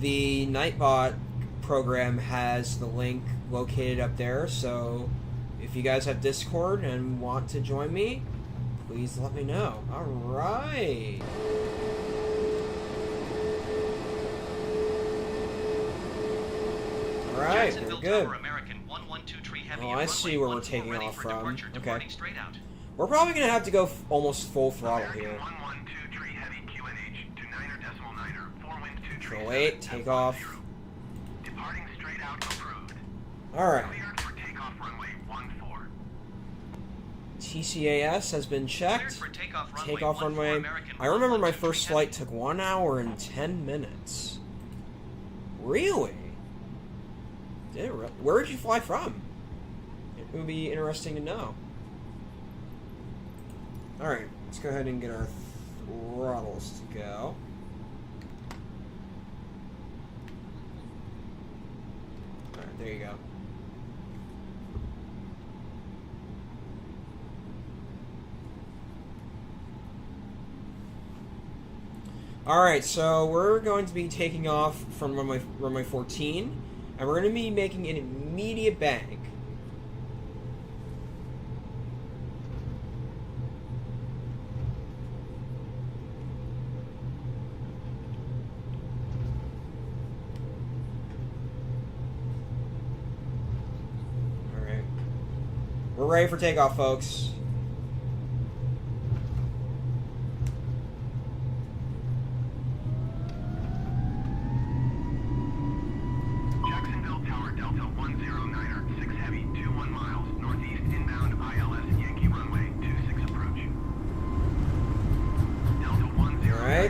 the Nightbot program has the link located up there. So if you guys have Discord and want to join me, please let me know. All right. All right, very good. Oh, I see where we're taking off from. Okay. We're probably going to have to go almost full throttle here. Control 8, take off. Alright. TCAS has been checked. Takeoff runway. I remember my first flight took 1 hour and 10 minutes. Really? Did it really? Where did you fly from? It would be interesting to know. Alright, let's go ahead and get our throttles to go. Alright, there you go. Alright, so we're going to be taking off from runway 14, and we're going to be making an immediate bank. Alright. We're ready for takeoff, folks.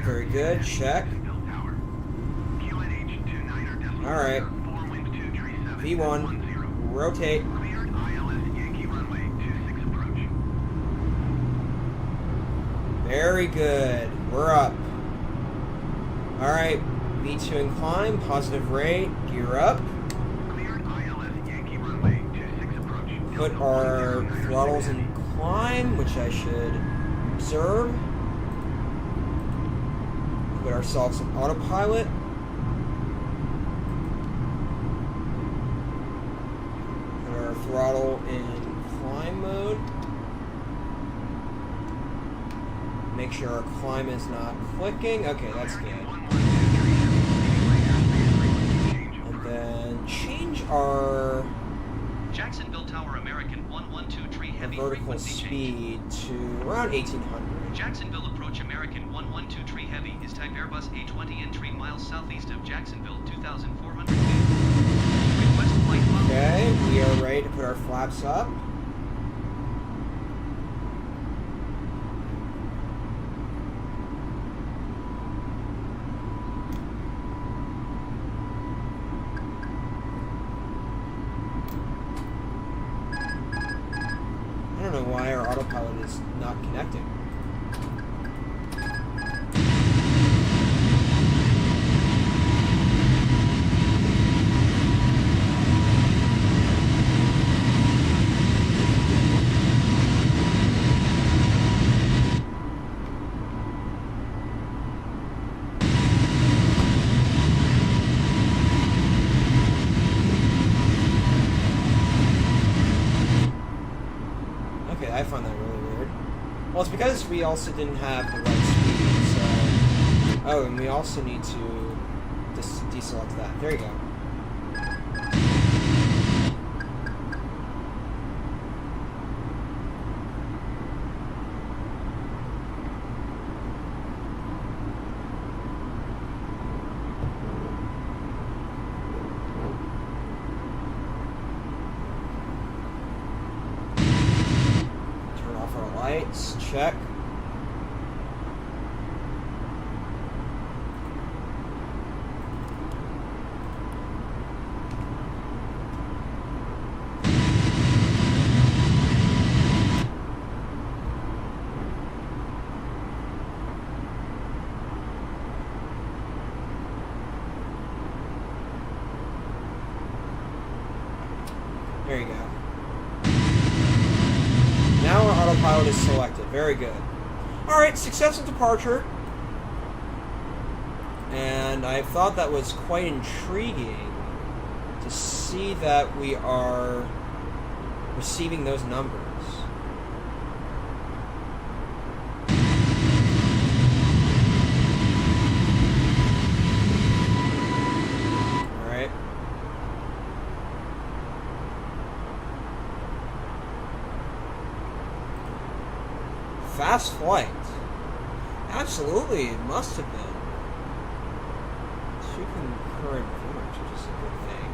Very good, check. Alright. V1, rotate. Very good, we're up. Alright, V2 and climb, positive rate, gear up. Put our throttles in climb, which I should observe. Put ourselves in autopilot. Put our throttle in climb mode. Make sure our climb is not clicking. Okay, that's good. And then change our Jacksonville Tower American 112 Tree Heavy vertical speed to around 1800. Jacksonville approach American 112 Tree Heavy is type Airbus A20N 3 miles southeast of Jacksonville, 2,400 feet. Request flight follow. Okay, we are ready to put our flaps up. I don't know why our autopilot is not connecting. Well, it's because we also didn't have the right speed, so... Oh, and we also need to deselect that. There you go. Turn off our lights. Check. There you go. Now our autopilot is selected. Very good. Alright, successful departure. And I thought that was quite intriguing to see that we are receiving those numbers. Alright. Fast flight. Absolutely, it must have been. Two concurrent viewers, which is a good thing.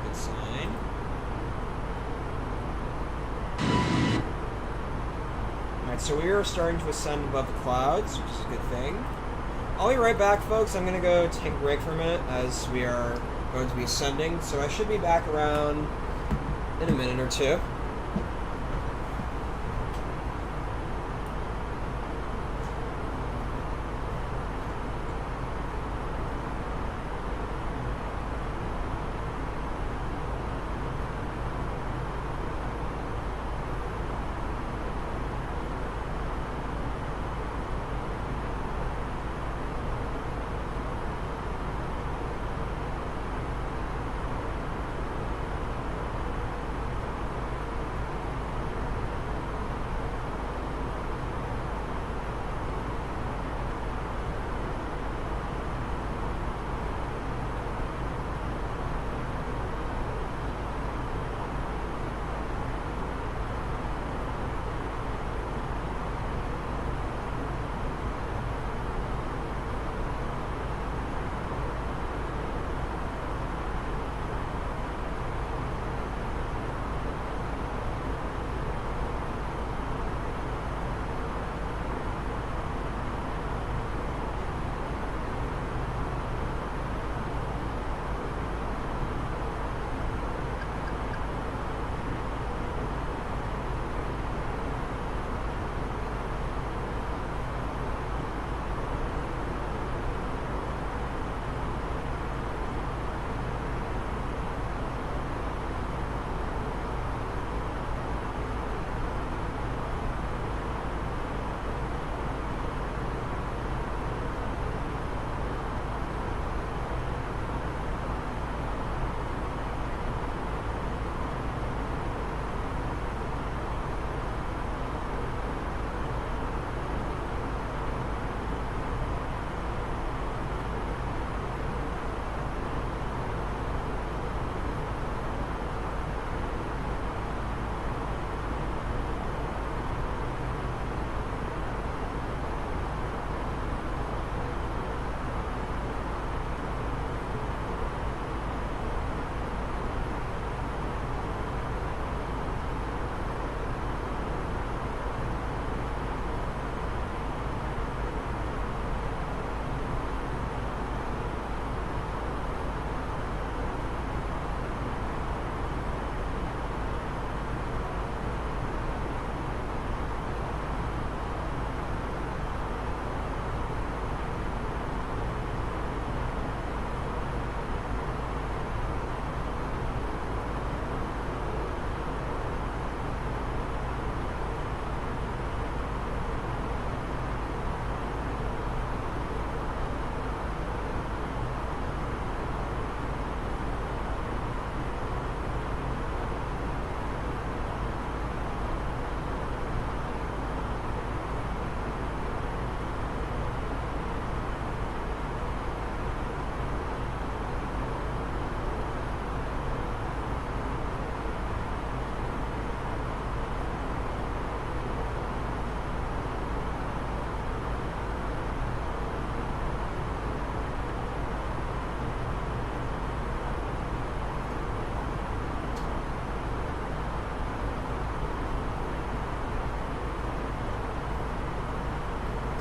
Good sign. Alright, so we are starting to ascend above the clouds, which is a good thing. I'll be right back, folks. I'm going to go take a break for a minute as we are going to be ascending. So I should be back around in a minute or two.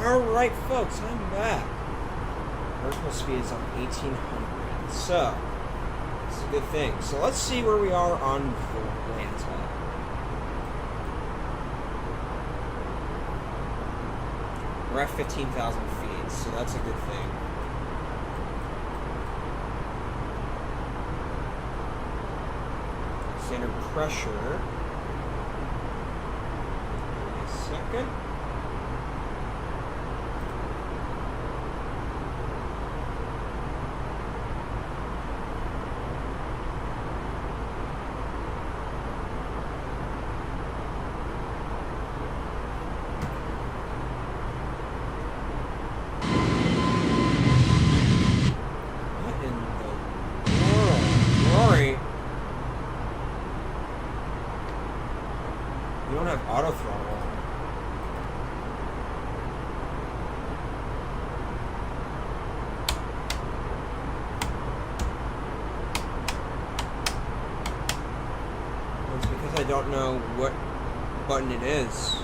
Alright, folks, I'm back. Vertical speed is on 1800. So, this is a good thing. So let's see where we are on Volanta. We're at 15,000 feet, so that's a good thing. Standard pressure. Give me a second. You don't have auto throttle. It's because I don't know what button it is.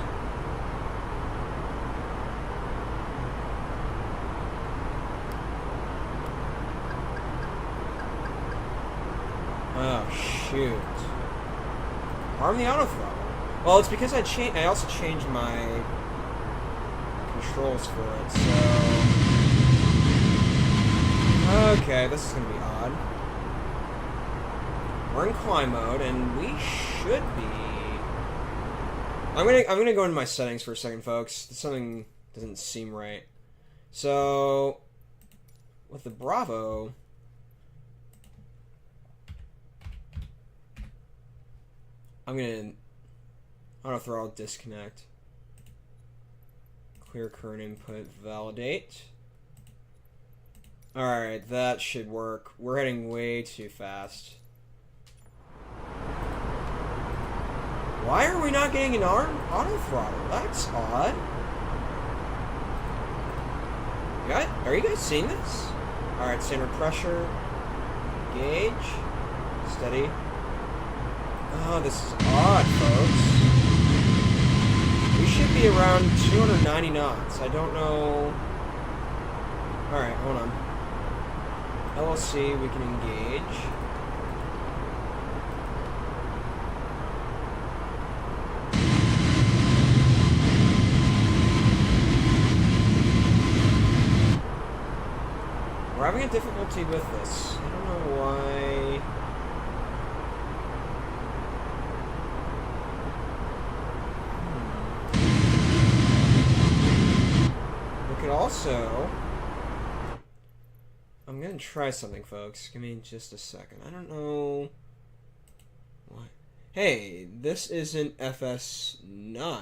Oh shoot. Arm the auto throttle. Well, it's because I also changed my controls for it, so... Okay, this is gonna be odd. We're in climb mode, and we should be... I'm gonna go into my settings for a second, folks. Something doesn't seem right. So... With the Bravo... I'm gonna... Auto throttle disconnect. Clear current input, validate. Alright, that should work. We're heading way too fast. Why are we not getting an auto throttle? That's odd. Are you guys seeing this? Alright, standard pressure. Gauge. Steady. Oh, this is odd, folks. We should be around 290 knots. I don't know. Alright, hold on. LLC, we can engage. We're having a difficulty with this. I don't know why. Also, I'm gonna try something, folks. Give me just a second. I don't know what. Hey, this isn't FS9.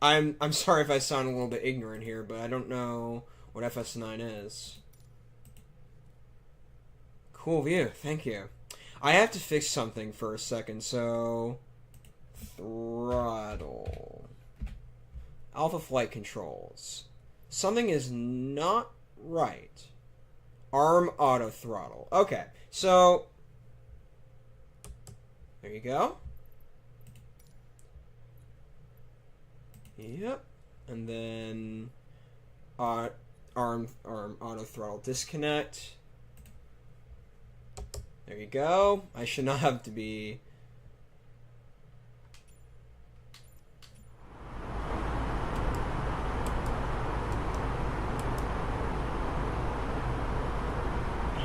I'm sorry if I sound a little bit ignorant here, but I don't know what FS9 is. Cool view. Thank you. I have to fix something for a second. So, throttle. Alpha flight controls. Something is not right. Arm auto throttle. Okay, so there you go. Yep, and then arm auto throttle disconnect. There you go. I should not have to be.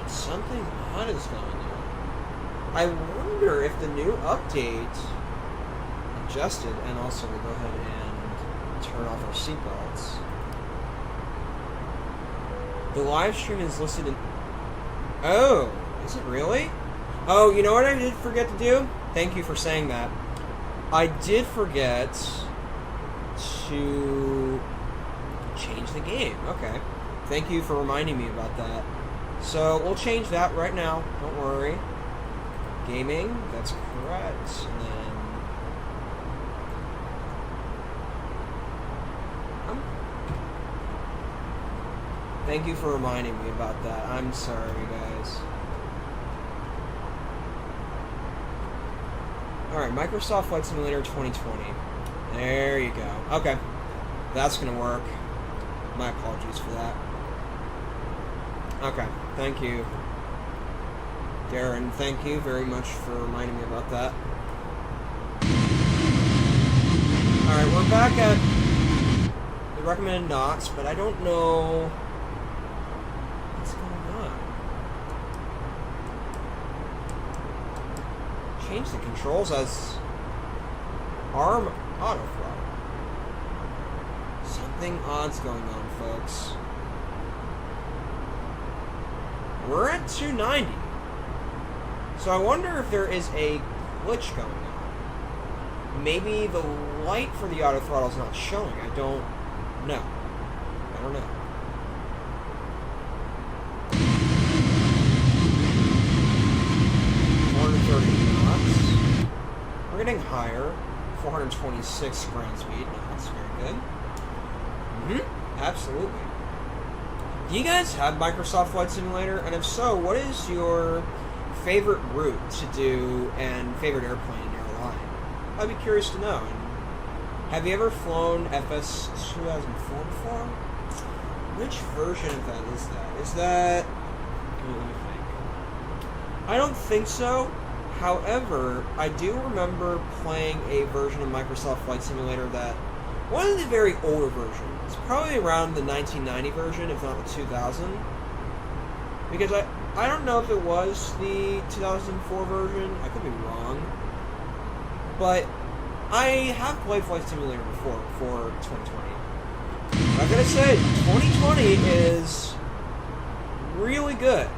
Something odd is going on. I wonder if the new update adjusted, and also we'll go ahead and turn off our seatbelts. The live stream is listed in... Oh, is it really? Oh, you know what I did forget to do? Thank you for saying that. I did forget to change the game. Okay. Thank you for reminding me about that. So, we'll change that right now. Don't worry. Gaming, that's correct. And then... Thank you for reminding me about that. I'm sorry, guys. Alright, Microsoft Flight Simulator 2020. There you go. Okay. That's gonna work. My apologies for that. Okay, thank you, Darren. Thank you very much for reminding me about that. Alright, we're back at the recommended knots, but I don't know what's going on. Change the controls as arm auto throttle. Something odd's going on, folks. We're at 290. So I wonder if there is a glitch going on. Maybe the light for the auto throttle is not showing. I don't know. I don't know. knots. We're getting higher. 426 ground speed. No, that's very good. Absolutely. Do you guys have Microsoft Flight Simulator? And if so, what is your favorite route to do and favorite airplane in your line? I'd be curious to know. And have you ever flown FS 2004 before? Which version of that is that? Is that... Let me think. I don't think so. However, I do remember playing a version of Microsoft Flight Simulator that... One of the very older versions. Probably around the 1990 version, if not the 2000. Because I don't know if it was the 2004 version. I could be wrong. But I have played Flight Simulator before, for 2020. I'm gonna say, 2020 is really good.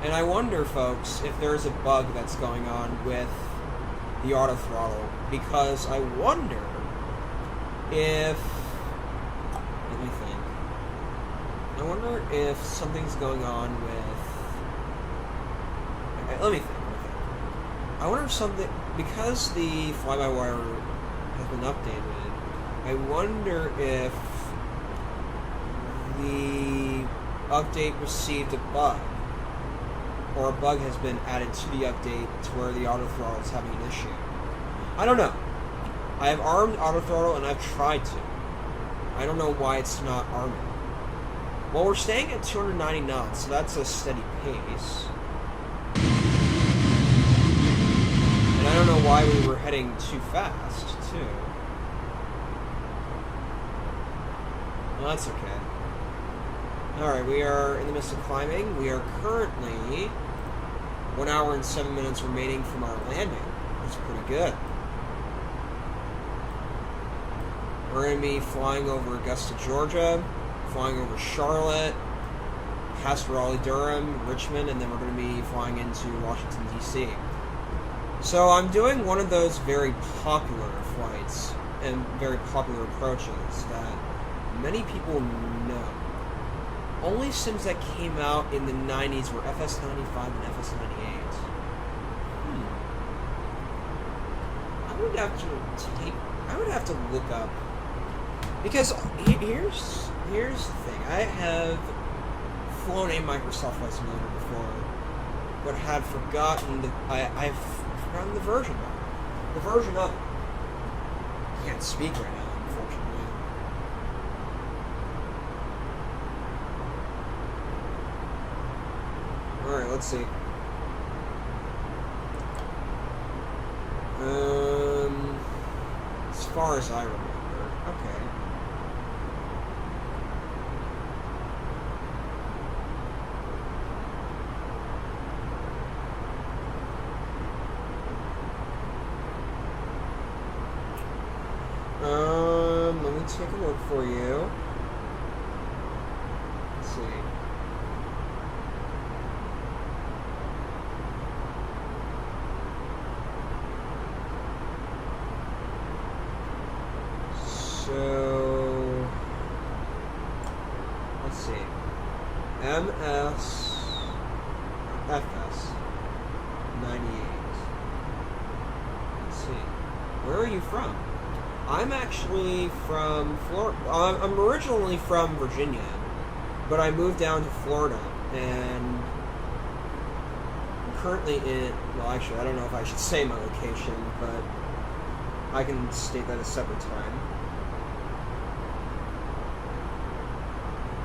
And I wonder, folks, if there's a bug that's going on with the auto throttle, because I wonder if... Let me think. I wonder if something's going on with... Let me think. I wonder if something... Because the FlyByWire has been updated, I wonder if the update received a bug, or a bug has been added to the update to where the auto throttle is having an issue. I don't know. I have armed auto throttle and I've tried to. I don't know why it's not arming. Well, we're staying at 290 knots, so that's a steady pace. And I don't know why we were heading too fast, too. Well, that's okay. Alright, we are in the midst of climbing. We are currently 1 hour and 7 minutes remaining from our landing. That's pretty good. We're going to be flying over Augusta, Georgia, flying over Charlotte, past Raleigh-Durham, Richmond, and then we're going to be flying into Washington, D.C. So I'm doing one of those very popular flights and very popular approaches that many people know. Only sims that came out in the 90s were FS95 and FS98. I would have to look up, because here's the thing. I have flown a Microsoft Flight Simulator before, but had forgotten I've forgotten the version of it. The version of it. I can't speak right now, unfortunately. Alright, let's see. As far as I remember. Okay. Let me take a look for you. Let's see. So, let's see. FS 98. Let's see. Where are you from? I'm actually from Florida. I'm originally from Virginia, but I moved down to Florida, and I'm currently in, well, actually, I don't know if I should say my location, but I can state that a separate time.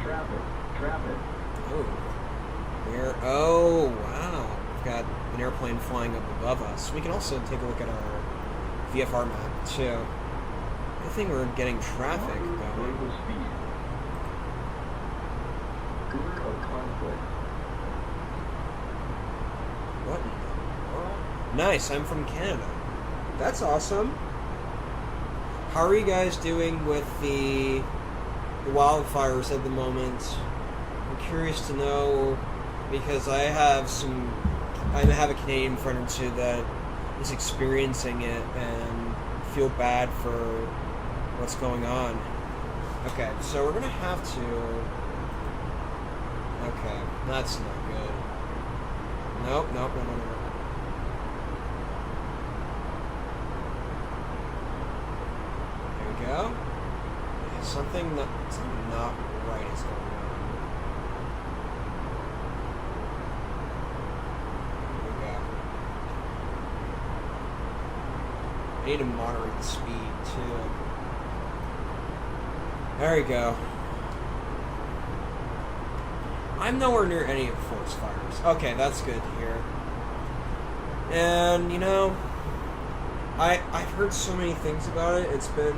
Traffic. Oh, wow. We've got an airplane flying up above us. We can also take a look at our VFR map, too. I think we're getting traffic going. What in the world? Nice, I'm from Canada. That's awesome. How are you guys doing with the wildfires at the moment? I'm curious to know, because I have a Canadian friend or two that is experiencing it and feel bad for what's going on. Okay, so we're gonna have to... Okay, that's not good. Nope. No. There we go. Something not right is going on. There we go. I need to moderate the speed too. There we go. I'm nowhere near any of the forest fires. Okay, that's good to hear. And, you know, I've heard so many things about it. It's been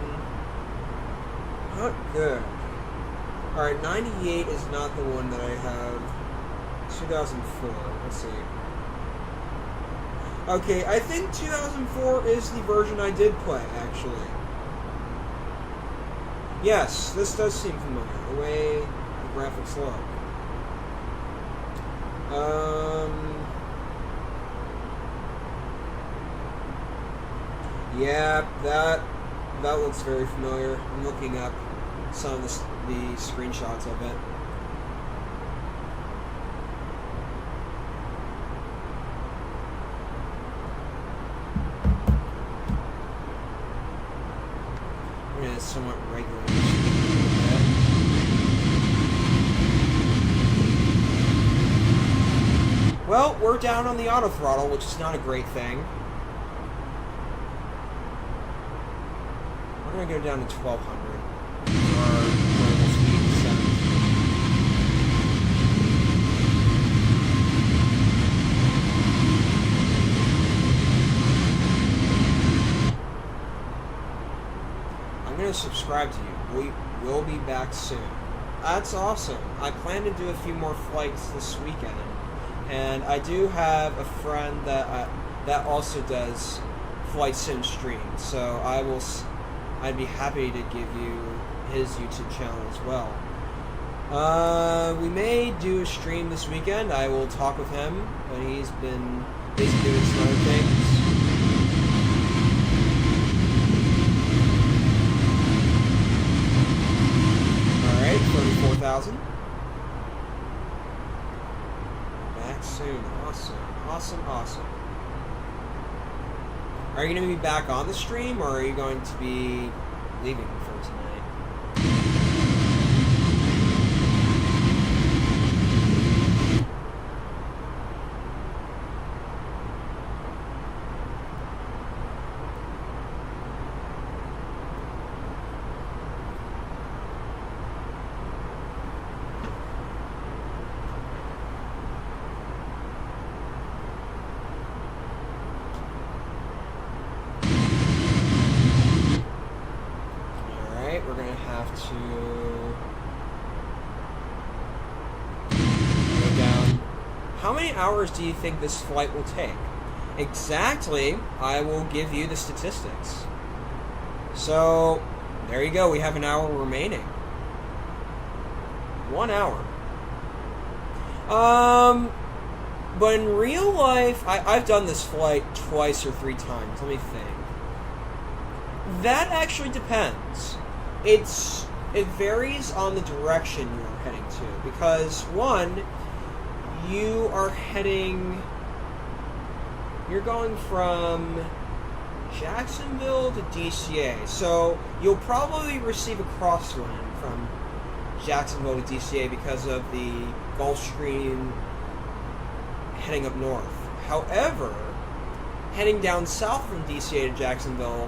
not good. Alright, 98 is not the one that I have. 2004, let's see. Okay, I think 2004 is the version I did play, actually. Yes, this does seem familiar, the way the graphics look. Yeah, that looks very familiar. I'm looking up some of the screenshots of it. It is somewhat regular. Well, we're down on the auto throttle, which is not a great thing. We're going to go down to 1200. Our variable speed is 7. I'm going to subscribe to you. We will be back soon. That's awesome. I plan to do a few more flights this weekend. And I do have a friend that also does flight sim streams, so I'd be happy to give you his YouTube channel as well. We may do a stream this weekend. I will talk with him, but he's been busy doing some other things. All right, 34,000. Soon. Awesome. Are you going to be back on the stream, or are you going to be leaving for tonight? We're going to have to go down. How many hours do you think this flight will take? Exactly, I will give you the statistics. So, there you go, we have an hour remaining. 1 hour. But in real life, I've done this flight twice or 3 times, let me think. That actually depends. It varies on the direction you are heading to, because one, you're going from Jacksonville to DCA, so you'll probably receive a crosswind from Jacksonville to DCA because of the Gulf Stream heading up north. However, heading down south from DCA to Jacksonville,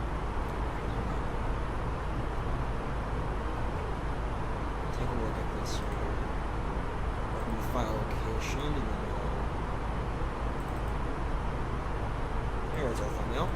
So, welcome to file location, and then there's our thumbnail.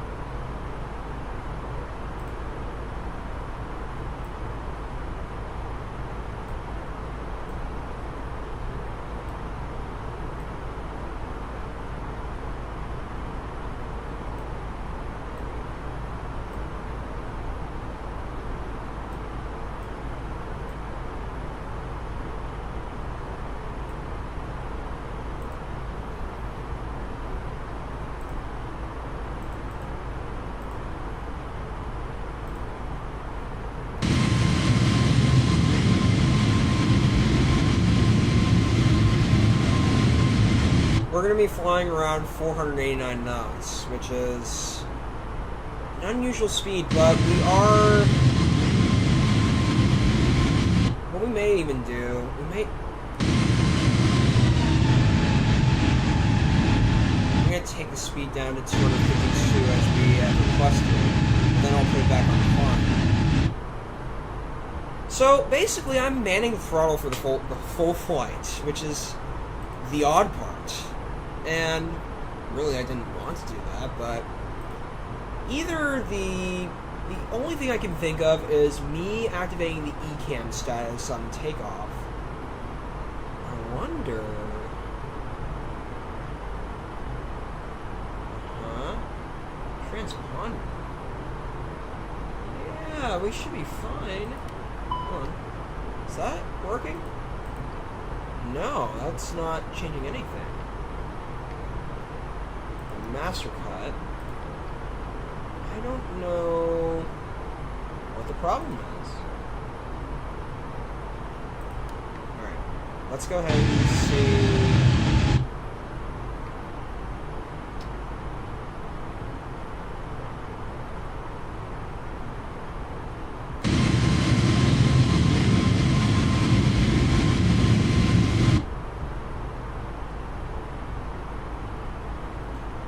We're going to be flying around 489 knots, which is an unusual speed, but we are... What we may even do, I'm going to take the speed down to 252 as we have requested, and then I'll put it back on the climb. So, basically, I'm manning the throttle for the full flight, which is the odd part. And really, I didn't want to do that, but either the only thing I can think of is me activating the ECAM status on takeoff. I wonder... Transponder. Yeah, we should be fine. Hold on. Is that working? No, that's not changing anything. Master cut. I don't know what the problem is. Alright, let's go ahead and see.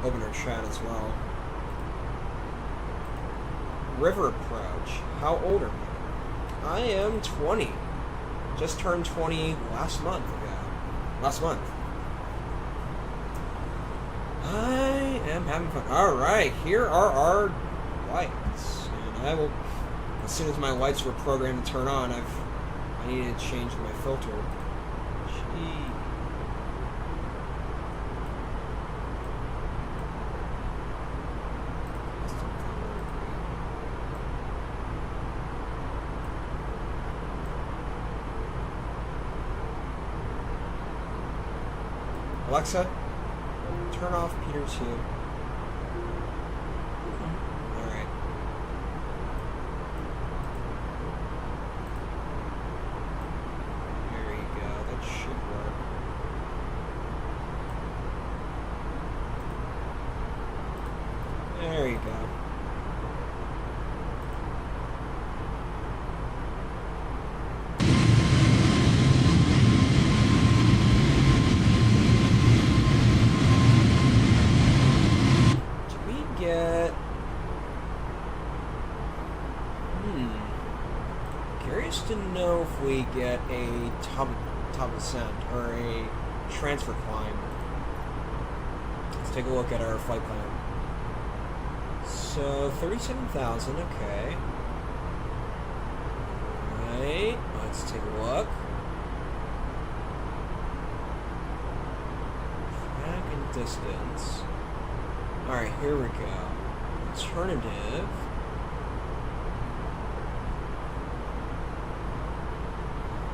Open our chat as well. River approach. How old are you? I am 20. Just turned 20 last month. I am having fun. Alright, here are our lights. And I will, as soon as my lights were programmed to turn on, I needed to change my filter. Gee. Alexa, turn off Peter 2. Alright. There you go. That should work. There you go. Curious to know if we get a top ascent or a transfer climb. Let's take a look at our flight plan. So 37,000, okay. Alright, let's take a look. Track and distance. Alright, here we go. Alternative.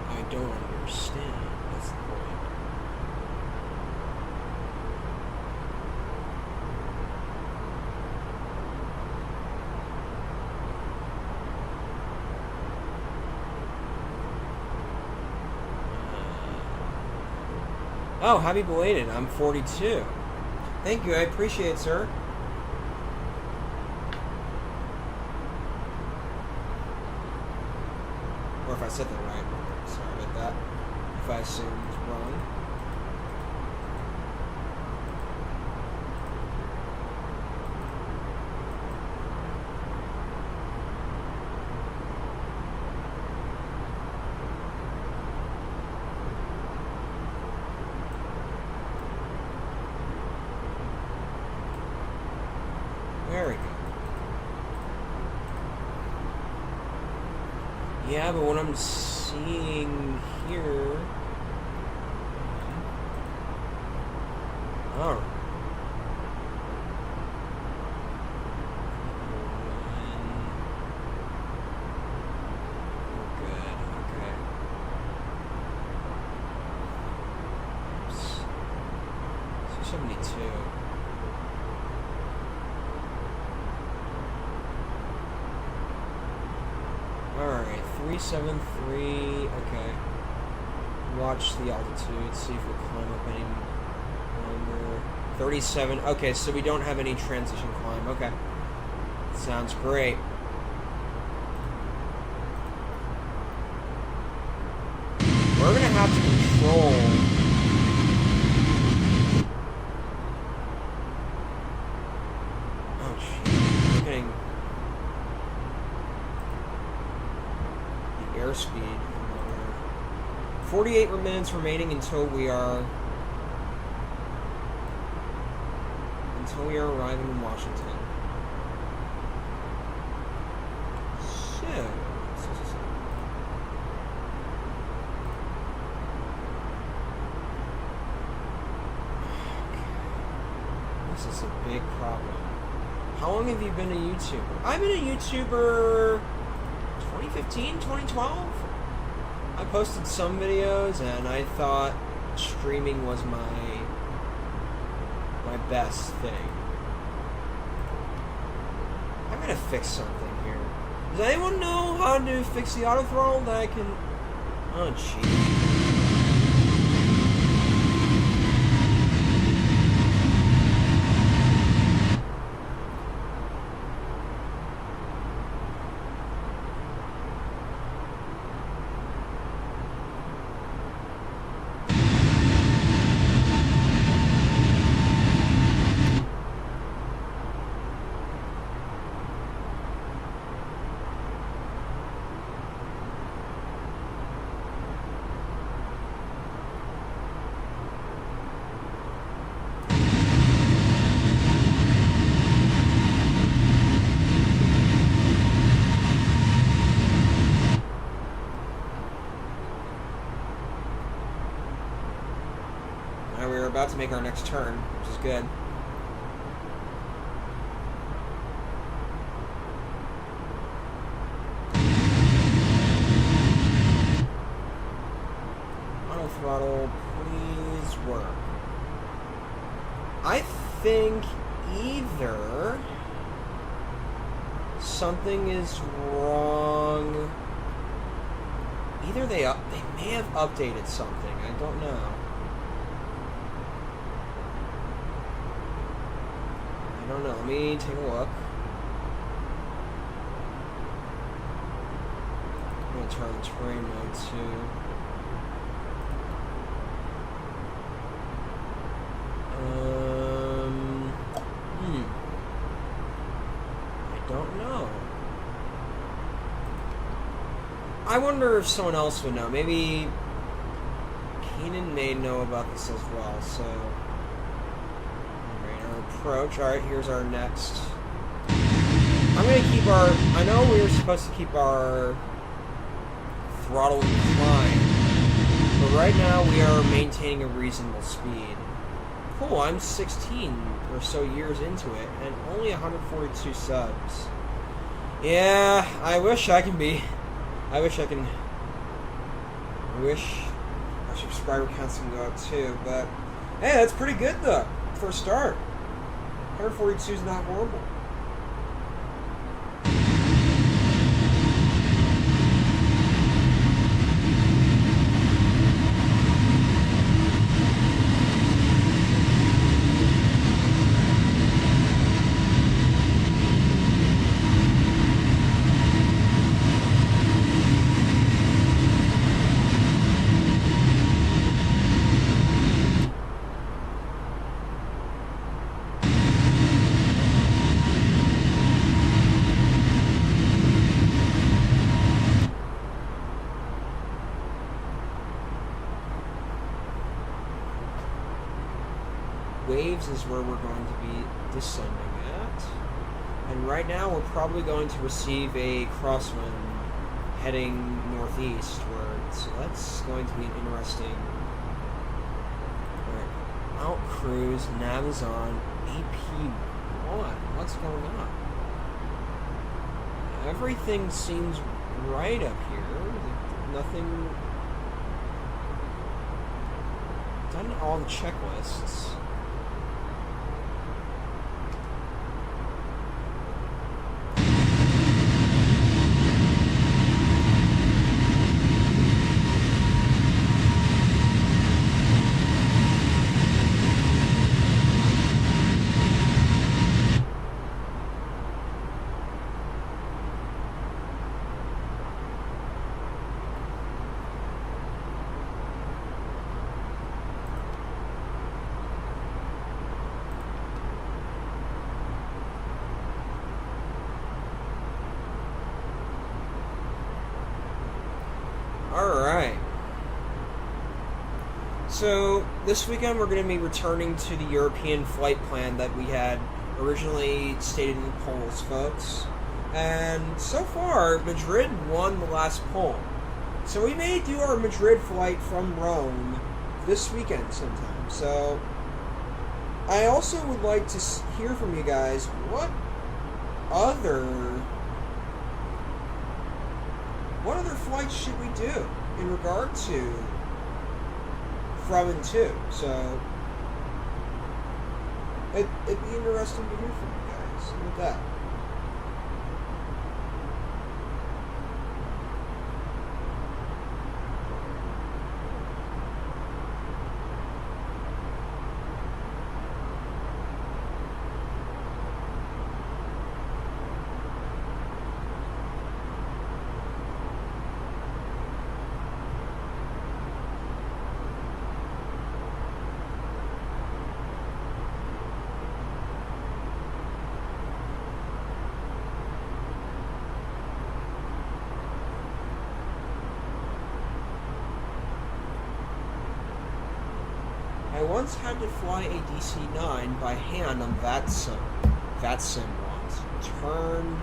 I don't understand. That's the point. Oh, happy belated. I'm 42. Thank you. I appreciate it, sir. Or if I said that right. Sorry about that. If I assumed wrong. Yeah, but what I'm seeing here... Oh. Good, okay. Oops. 272. Alright, 373, okay. Watch the altitude, see if we climb up any longer. 37, okay, so we don't have any transition climb, okay. Sounds great. We're gonna have to control... Oh, jeez, we're getting... airspeed. 48 minutes remaining until we are arriving in Washington. So, this is a big problem. How long have you been a YouTuber? I've been a YouTuber 2015, 2012? I posted some videos and I thought streaming was my best thing. I'm gonna fix something here. Does anyone know how to fix the auto throttle that I can... Oh, jeez. We're about to make our next turn, which is good. Auto throttle, please work. I think either something is wrong. Either they may have updated something. I don't know. I don't know. Let me take a look. I'm going to turn the terrain mode too. I don't know. I wonder if someone else would know. Maybe Keenan may know about this as well, so... Approach. Alright, here's our next. I'm going to keep our... I know we were supposed to keep our throttle inclined, but right now we are maintaining a reasonable speed. Cool, I'm 16 or so years into it, and only 142 subs. Yeah, I wish I can be... I wish our subscriber counts can go up too, but... Hey, that's pretty good though, for a start. 142 is not horrible. Waves is where we're going to be descending at. And right now we're probably going to receive a crosswind heading northeastward, so that's going to be an interesting. Alright, out cruise, nav is on, AP1. What's going on? Everything seems right up here. Nothing. Done all the checklists. Alright. So, this weekend we're going to be returning to the European flight plan that we had originally stated in the polls, folks. And so far, Madrid won the last poll. So we may do our Madrid flight from Rome this weekend sometime. So, I also would like to hear from you guys, what other flights should we do in regard to from and to? So it'd be interesting to hear from you guys. And with that, I once had to fly a DC-9 by hand on VATSIM once. Turned,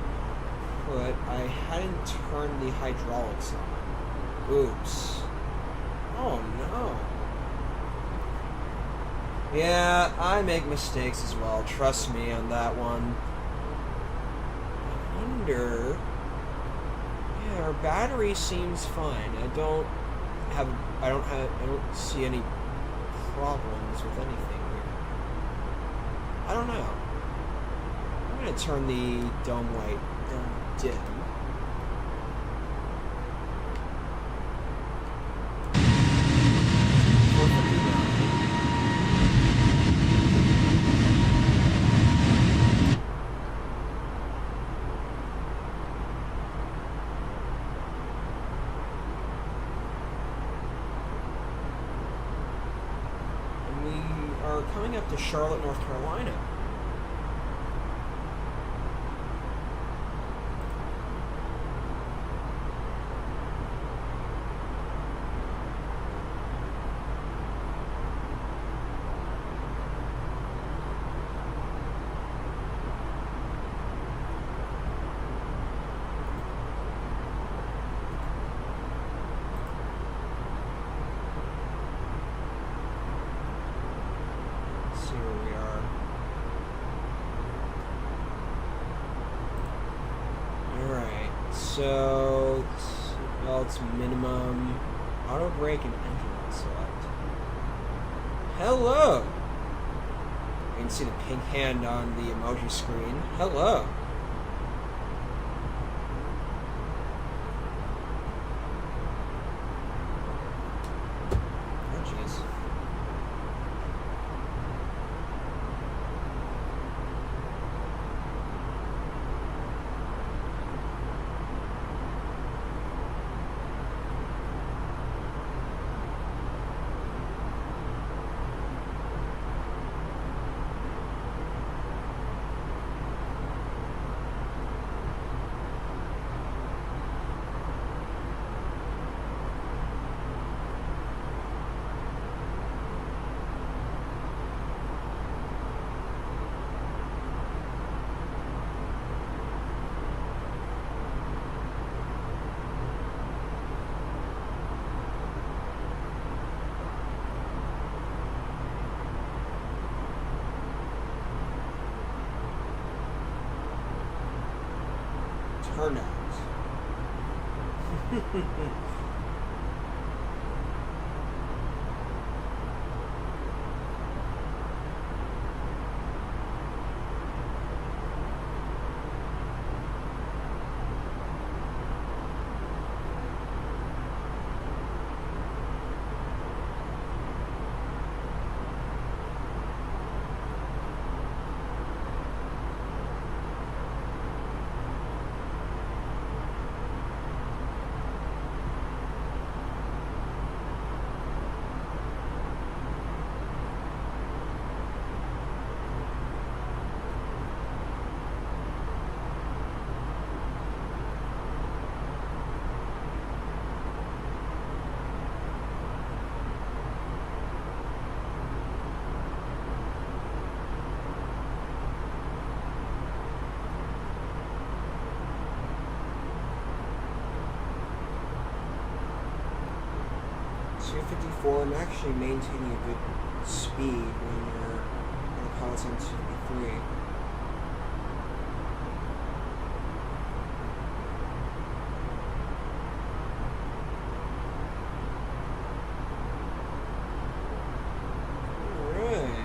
but I hadn't turned the hydraulics on. Oops. Oh no. Yeah, I make mistakes as well. Trust me on that one. I wonder. Yeah, our battery seems fine. I don't see any problems with anything here. I don't know. I'm gonna turn the dome light down dim. Coming up to Charlotte, North Carolina. So, it's minimum auto brake and engine select. Hello! You can see the pink hand on the emoji screen. Hello! Oh, jeez. turned out. .254, I'm actually maintaining a good speed when you're on a pilot's on 253. Alright.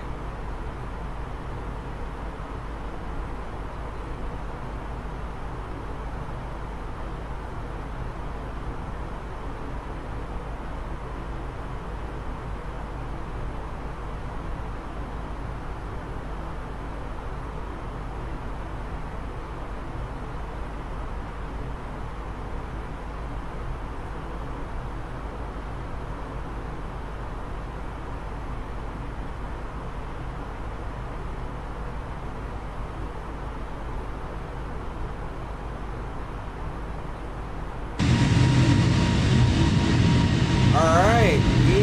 Alright, we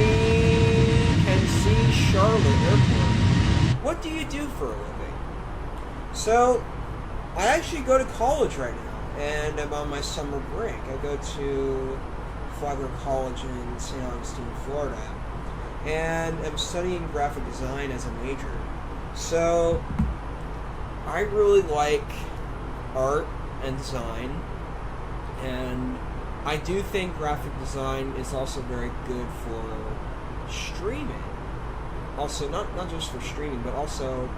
can see Charlotte Airport. What do you do for a living? So, I actually go to college right now, and I'm on my summer break. I go to Flagler College in St. Augustine, Florida, and I'm studying graphic design as a major. So, I really like art and design, and I do think graphic design is also very good for streaming. Also, not just for streaming, but also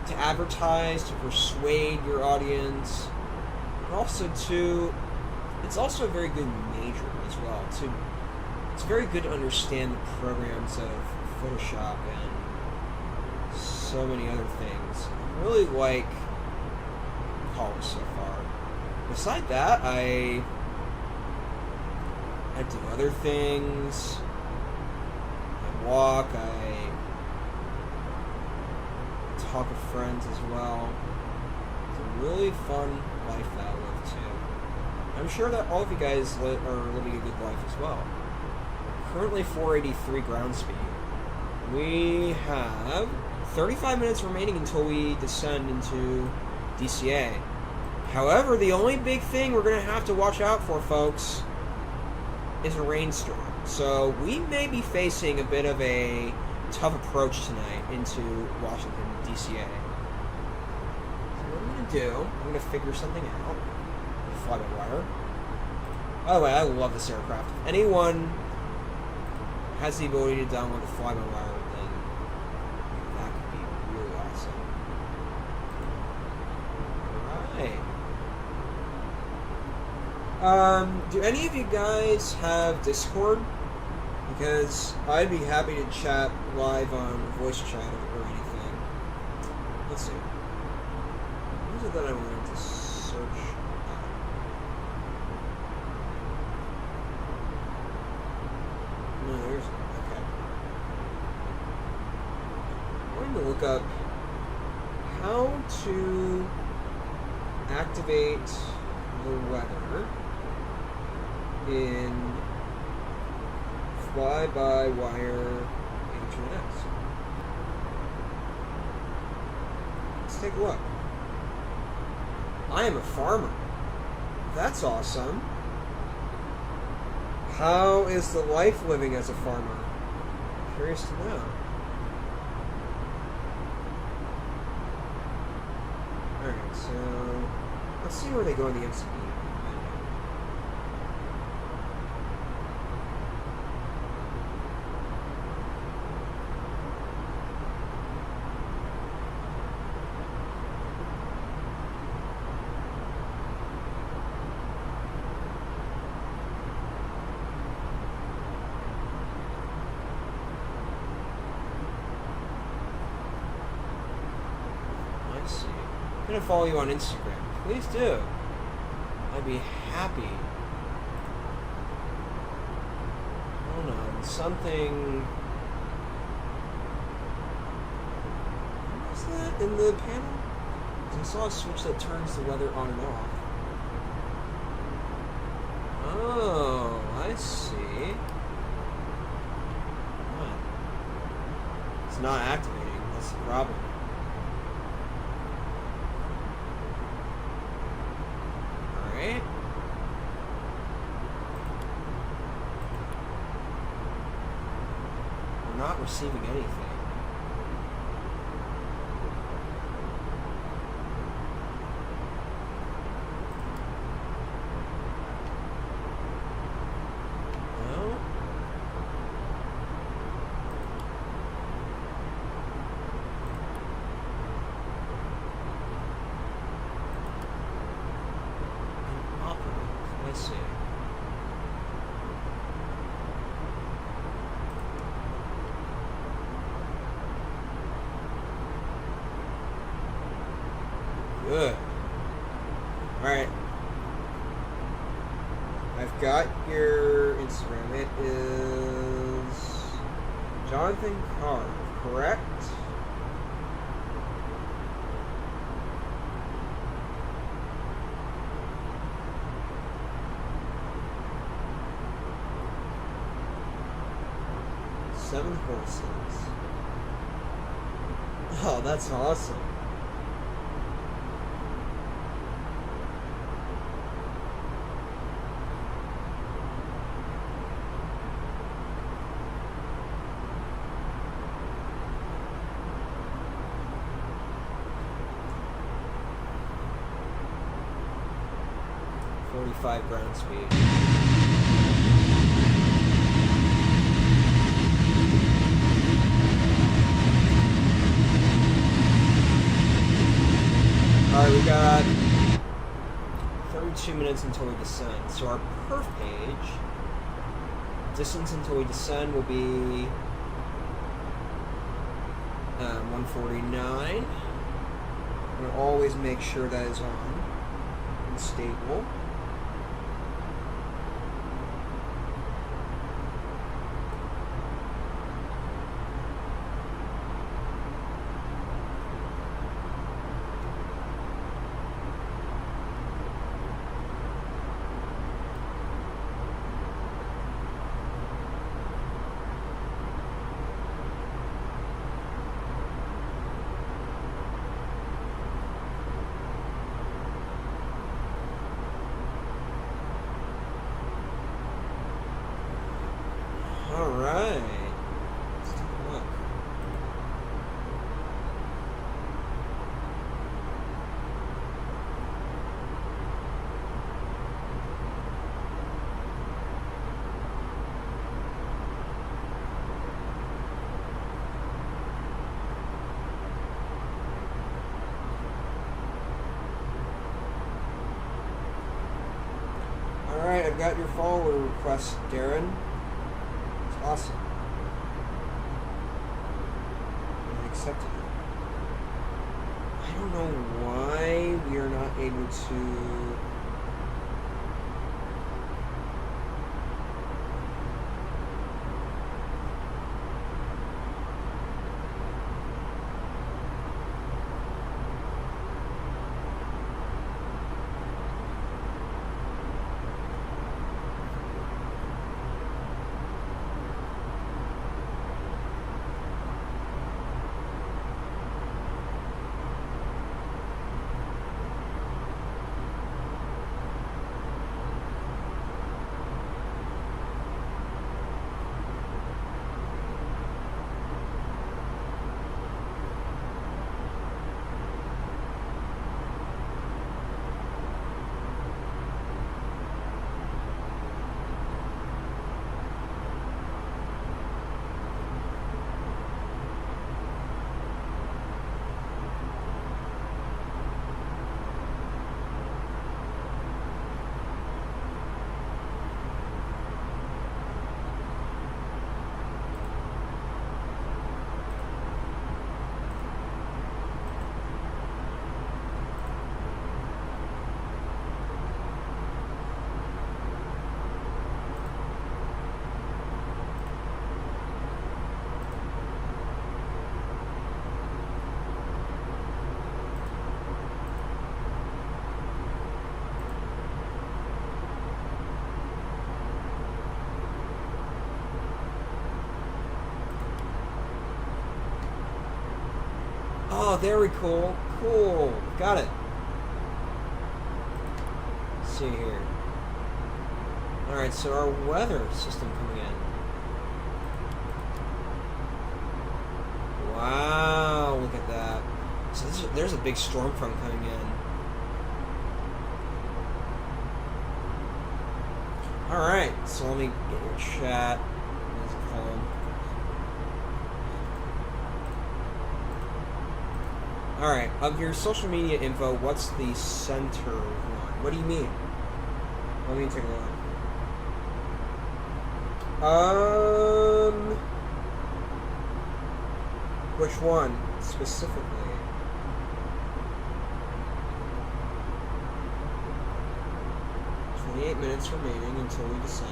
to advertise, to persuade your audience, and also it's also a very good major as well. It's very good to understand the programs of Photoshop and so many other things. I really like college so far. Beside that, I do other things. I walk, I talk with friends as well. It's a really fun life that I live too. I'm sure that all of you guys are living a good life as well. Currently 483 ground speed. We have 35 minutes remaining until we descend into DCA. However, the only big thing we're going to have to watch out for, folks, is a rainstorm. So we may be facing a bit of a tough approach tonight into Washington, D.C. So what I'm going to do, I'm going to figure something out. FlyByWire. By the way, I love this aircraft. If anyone has the ability to download the FlyByWire, then that could be really awesome. Alright. Do any of you guys have Discord? Because I'd be happy to chat live on voice chat or anything. Let's see. What is it that I wanted to search? No, there's... okay. I'm going to look up how to activate the weather in FlyByWire A32NX. Let's take a look. I am a farmer. That's awesome. How is the life living as a farmer? Curious to know. Alright, so let's see where they go in the MCP. gonna follow you on Instagram. Please do. I'd be happy. Hold on, something. What was that in the panel? I saw a switch that turns the weather on and off. Oh, I see. What? It's not activating. That's the problem. Alright. We're not receiving anything. No. Operative. I see. Good. Alright. I've got your Instagram. It is Jonathan Carr, correct? Seven horses. Oh, that's awesome. Ground speed. Alright, we got 32 minutes until we descend. So our perf page, distance until we descend will be 149. I'm going to always make sure that is on and stable. Alright. Let's take a look. Alright, I've got your follower request, Darren. Awesome. I accepted it. I don't know why we are not able to. Oh, very cool. Cool. Got it. Let's see here. Alright, so our weather system coming in. Wow, look at that. So there's a big storm front coming in. Alright, so let me get your chat. What's it called? Alright, of your social media info, what's the center one? What do you mean? Let me take a look. Which one specifically? "28 minutes remaining until we descend."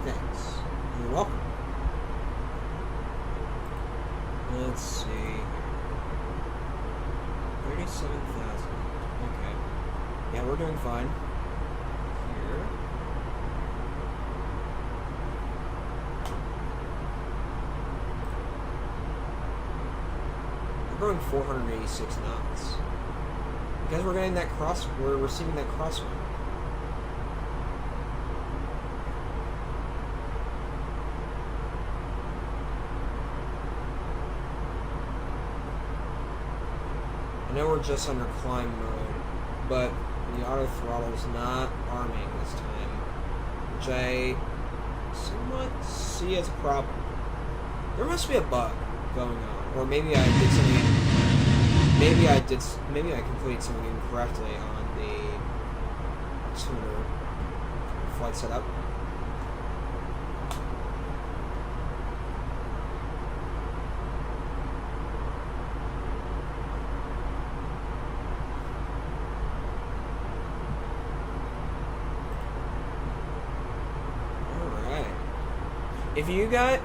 Thanks. You're welcome. Let's see. 37,000. Okay. Yeah, we're doing fine. Here. We're going 486 knots. Because we're getting that we're receiving that crosswind. I know we're just under climb mode, but the auto throttle is not arming this time, which I somewhat see as a problem. There must be a bug going on, or maybe I did something. Maybe I completed something incorrectly on the tuner flight setup.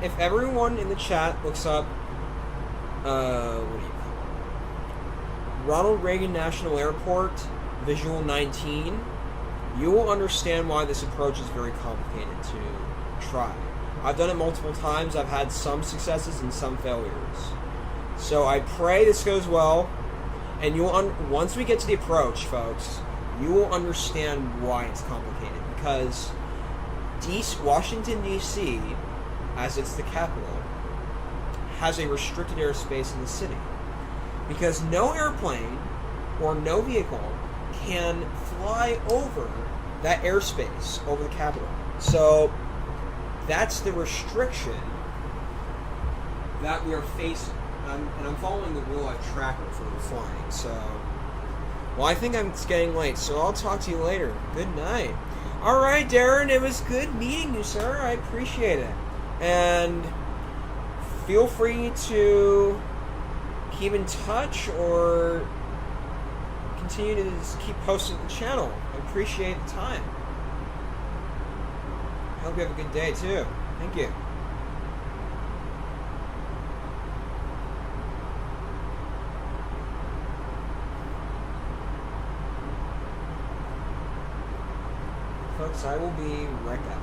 If everyone in the chat looks up, what do you call it? Ronald Reagan National Airport, Visual 19, you will understand why this approach is very complicated to try. I've done it multiple times. I've had some successes and some failures. So I pray this goes well, and once we get to the approach, folks, you will understand why it's complicated, because Washington D.C., as it's the capital, has a restricted airspace in the city. Because no airplane or no vehicle can fly over that airspace, over the capital. So that's the restriction that we are facing. And I'm following the real-life tracker for flying, so... Well, I think it's getting late, so I'll talk to you later. Good night. Alright, Darren, it was good meeting you, sir. I appreciate it. And feel free to keep in touch or continue to just keep posting the channel. I appreciate the time. I hope you have a good day, too. Thank you. Folks, I will be right back.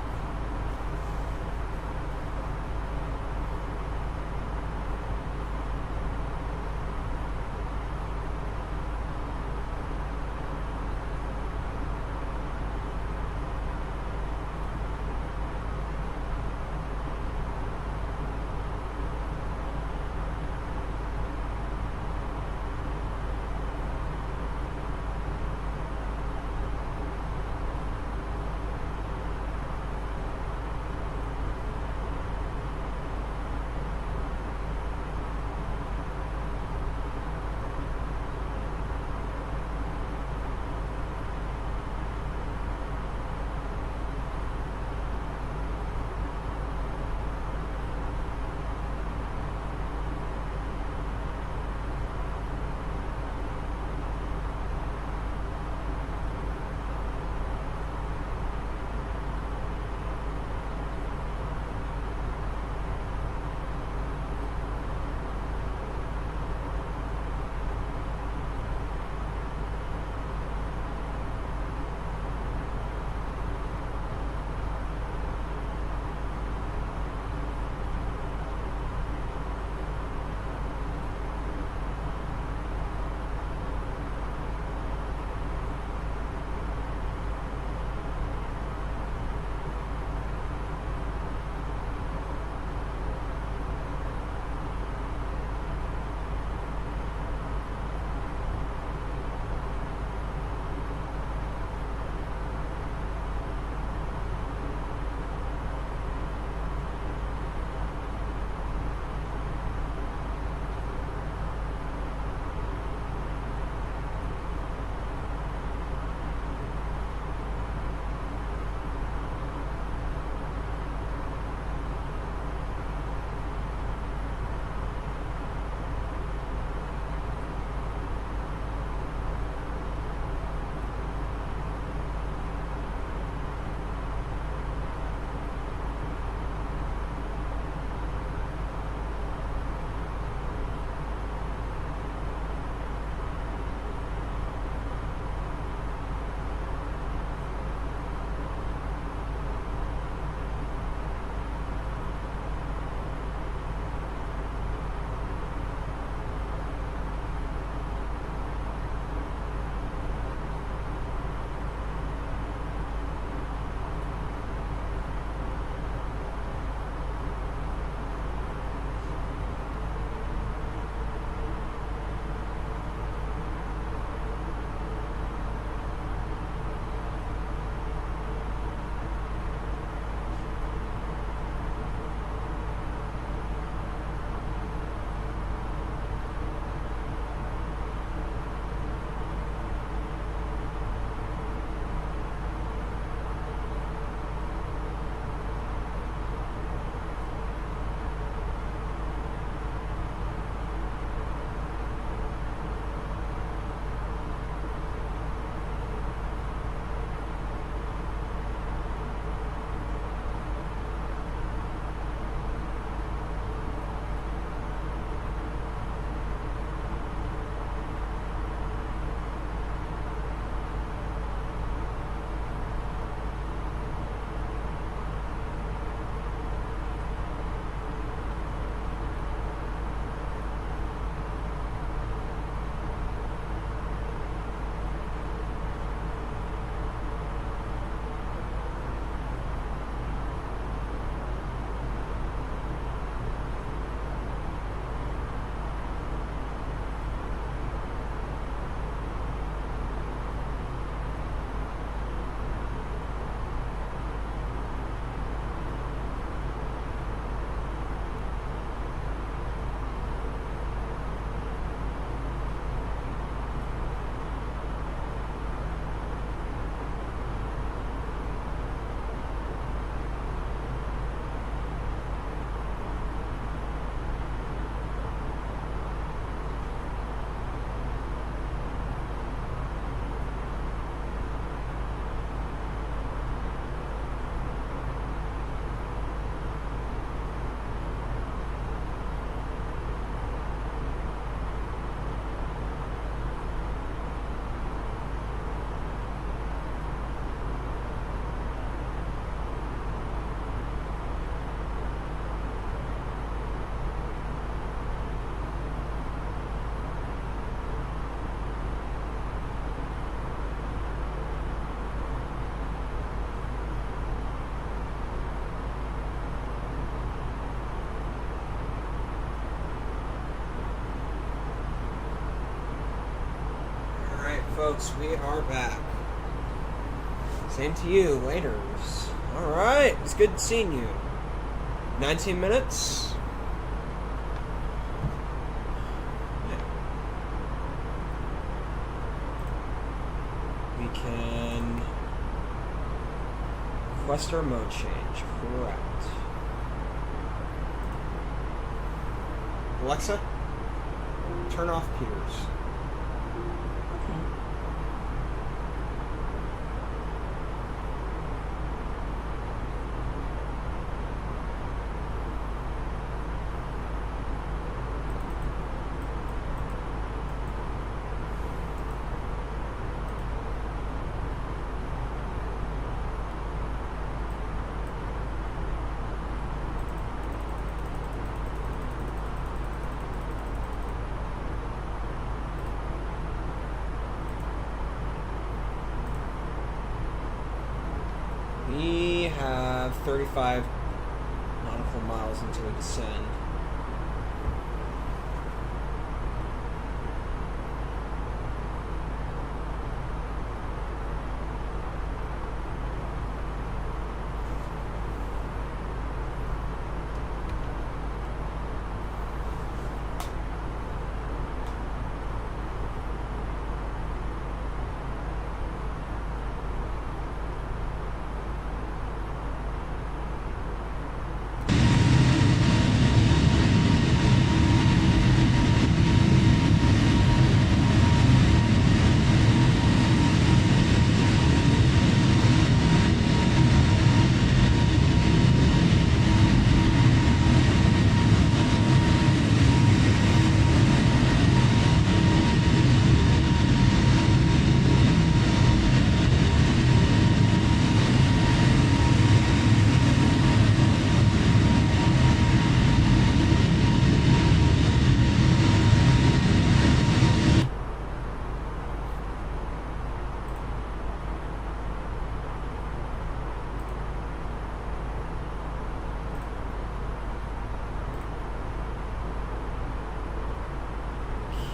folks. We are back. Same to you, laters. Alright, it's good seeing you. 19 minutes. Yeah. We can request our mode change. Correct. Alexa, turn off Peters. Okay. We have 35 nautical miles until we descend.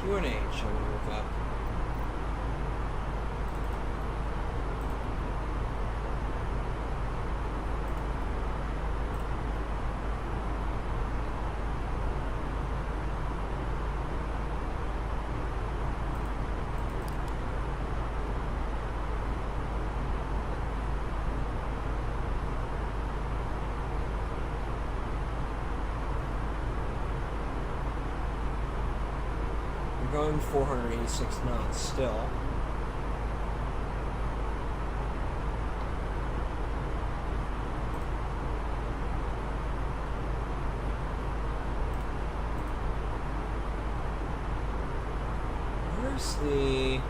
Q and H, I'm gonna look up. We're going 486 knots still. Where's the...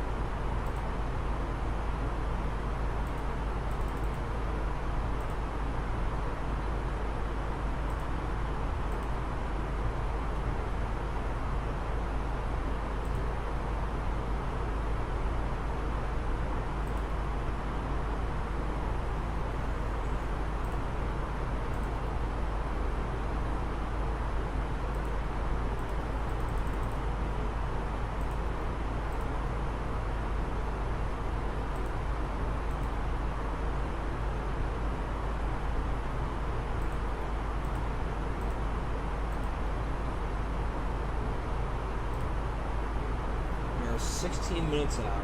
We're 16 minutes out.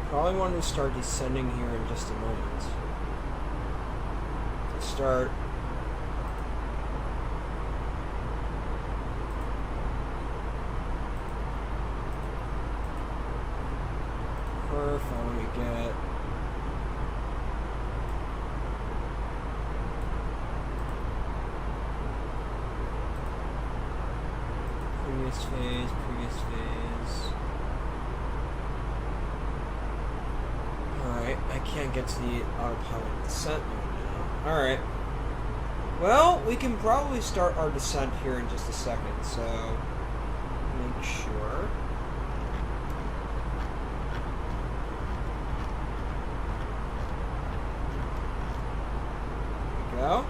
Probably want to start descending here in just a moment. To start perf, I want to get previous phase. Alright, I can't get to the autopilot descent mode now. Alright. Well, we can probably start our descent here in just a second, so make sure. There we go.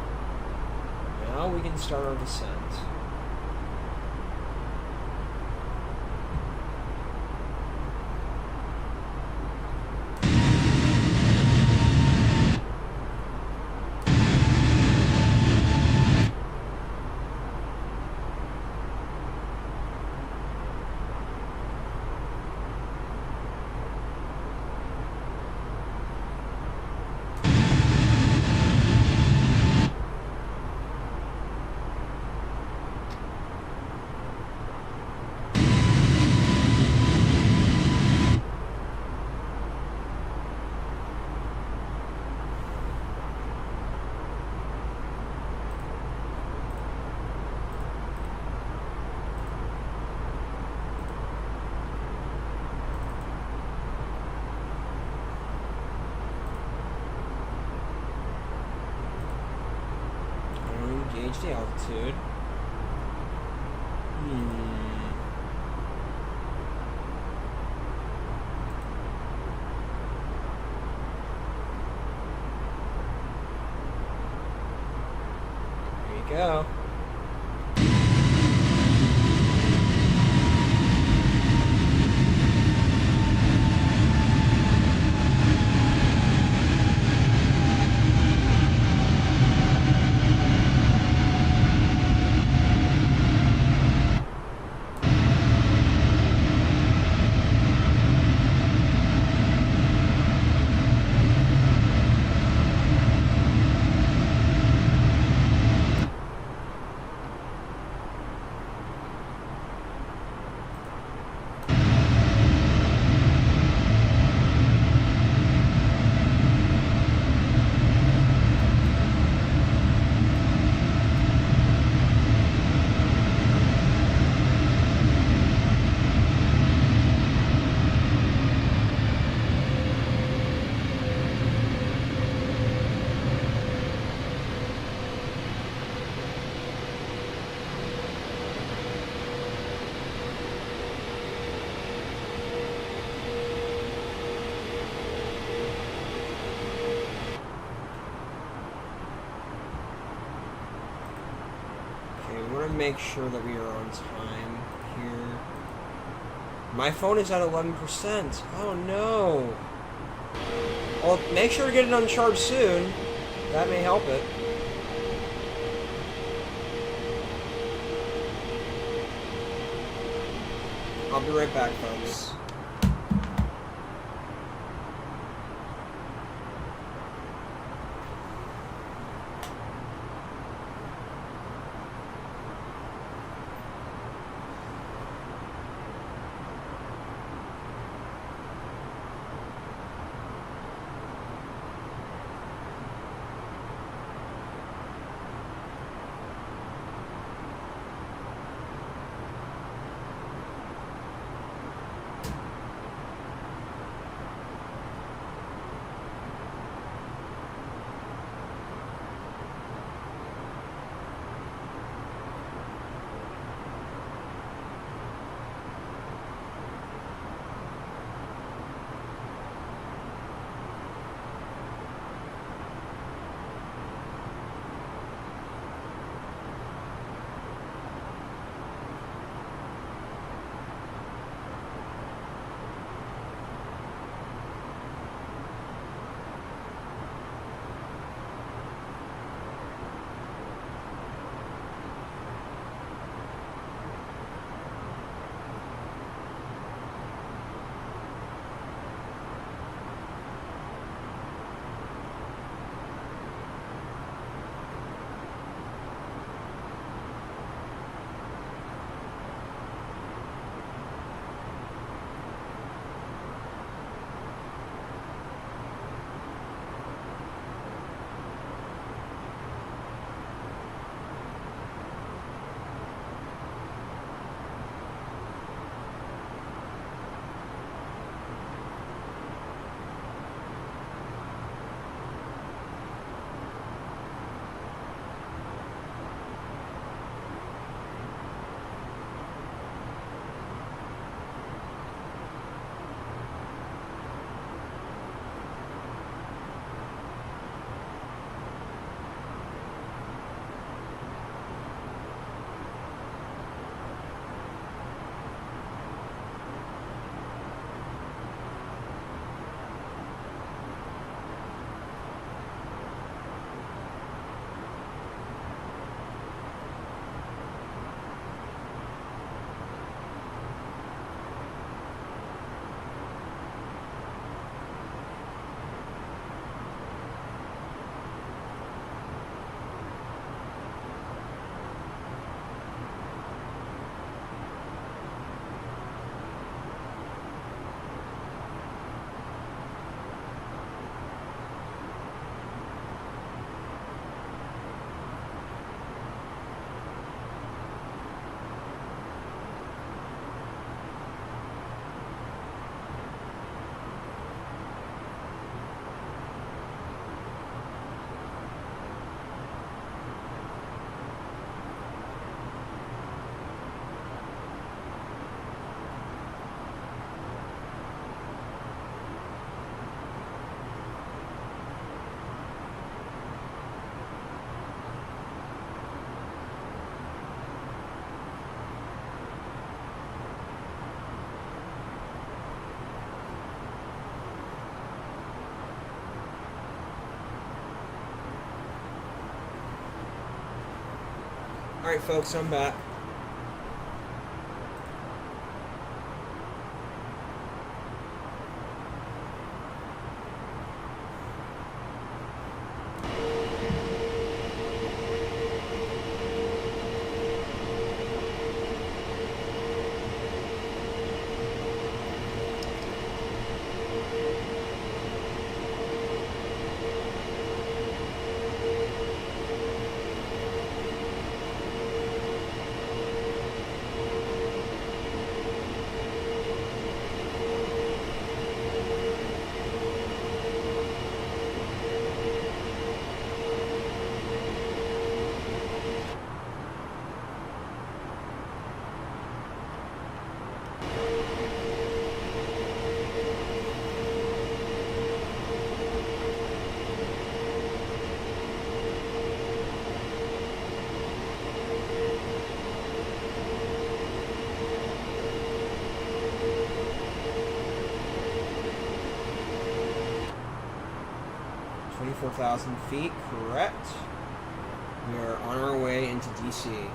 Now we can start our descent. Change the altitude. There you go. Make sure that we are on time here. My phone is at 11%. Oh no. Well, make sure to get it on charge soon. That may help it. I'll be right back, folks. Alright, folks, I'm back. $24,000 feet, correct. We are on our way into DC.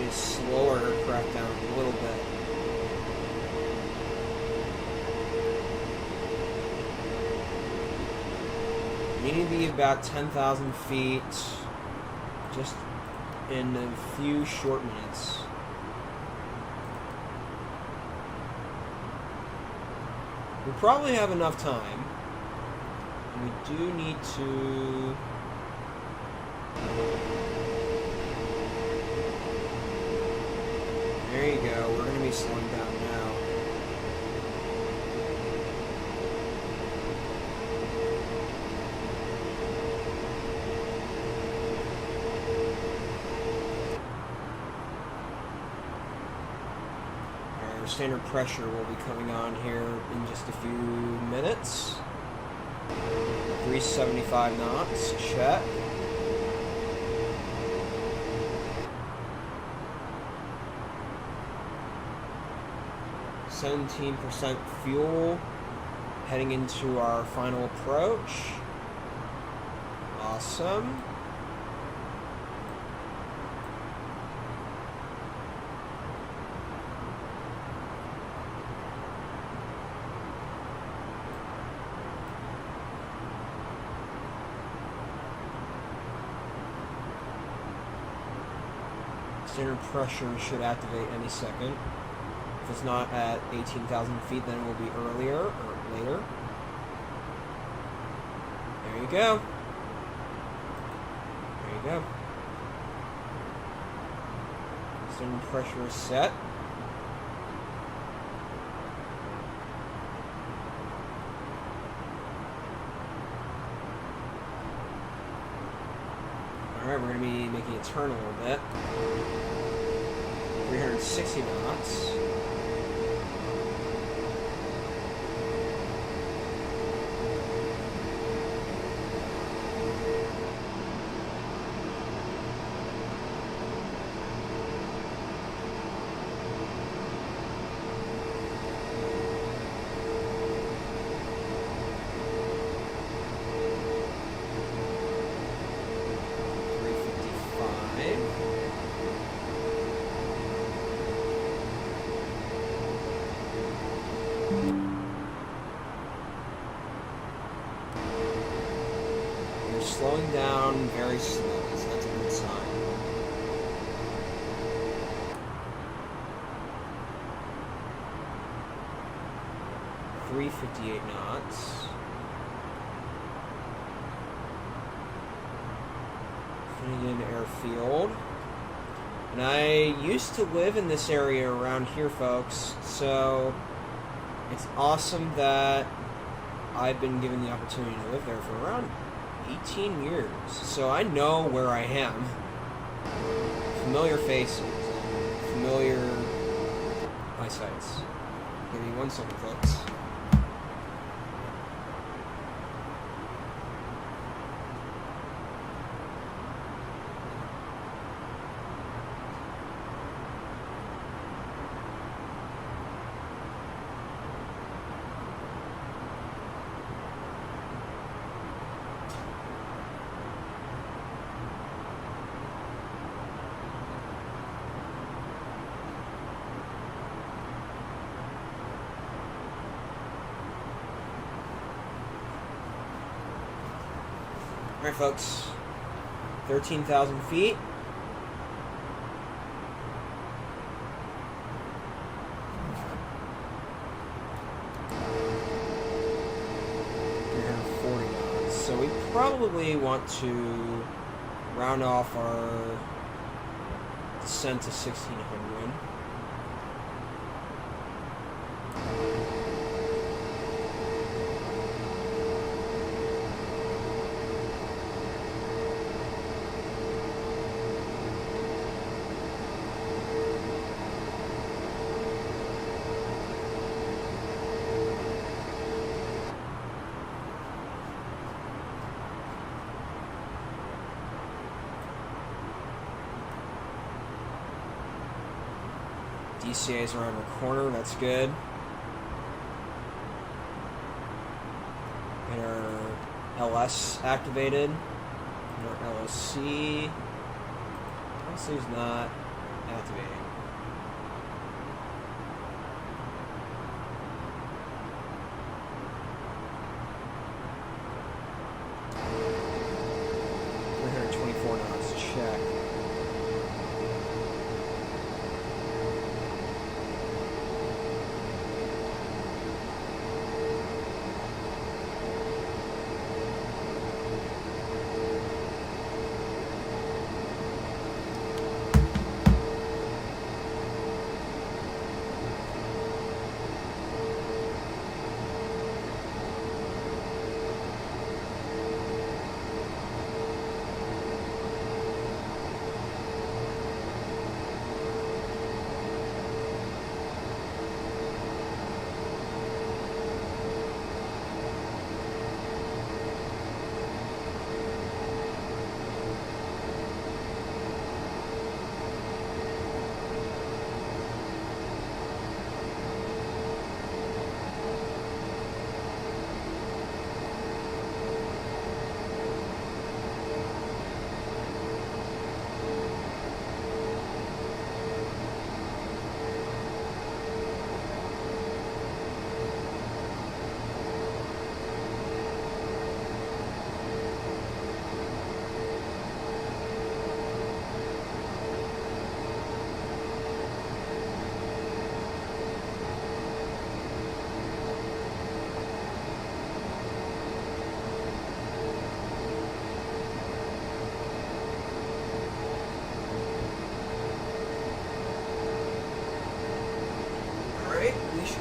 Slower aircraft down a little bit. We need to be about 10,000 feet just in a few short minutes. We probably have enough time. We do need to... There you go, we're going to be slowing down now. Our standard pressure will be coming on here in just a few minutes. 375 knots, check. 17% fuel, heading into our final approach. Awesome. Standard pressure should activate any second. If it's not at 18,000 feet, then it will be earlier or later. There you go. There you go. Standard pressure is set. Alright, we're going to be making a turn a little bit. 360 knots. very slowly, so that's a good sign. .358 knots. Finnegan Airfield. And I used to live in this area around here, folks, so it's awesome that I've been given the opportunity to live there for around 18 years. So I know where I am. Familiar faces, familiar eyesights. Give me 1 second, folks. Alright, folks, 13,000 feet. So we probably want to round off our descent to 1600. DCA is around the corner, that's good. Get our LS activated. And our LSC. LSC is not activating. Knots, check.